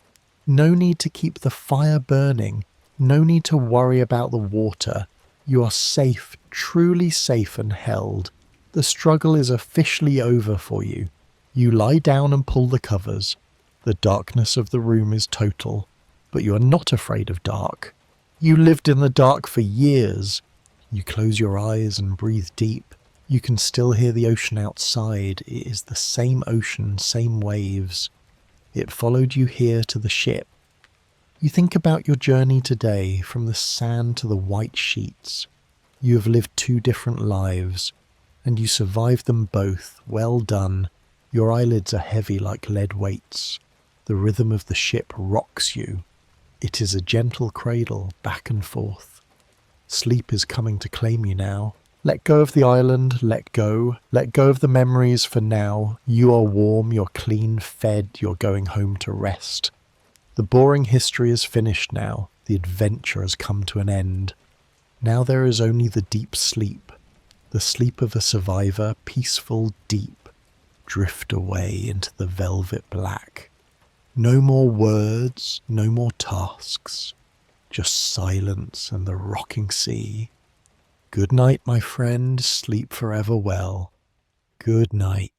No need to keep the fire burning. No need to worry about the water. You are safe, truly safe and held. The struggle is officially over for you. You lie down and pull the covers. The darkness of the room is total, but you are not afraid of dark. You lived in the dark for years. You close your eyes and breathe deep. You can still hear the ocean outside. It is the same ocean, same waves. It followed you here to the ship. You think about your journey today, from the sand to the white sheets. You have lived 2 different lives, and you survived them both. Well done. Your eyelids are heavy like lead weights. The rhythm of the ship rocks you. It is a gentle cradle, back and forth. Sleep is coming to claim you now. Let go of the island, let go. Let go of the memories for now. You are warm, you're clean, fed, you're going home to rest. The boring history is finished now. The adventure has come to an end. Now there is only the deep sleep. The sleep of a survivor, peaceful, deep. Drift away into the velvet black. No more words, no more tasks. Just silence and the rocking sea. Good night, my friend. Sleep forever well. Good night.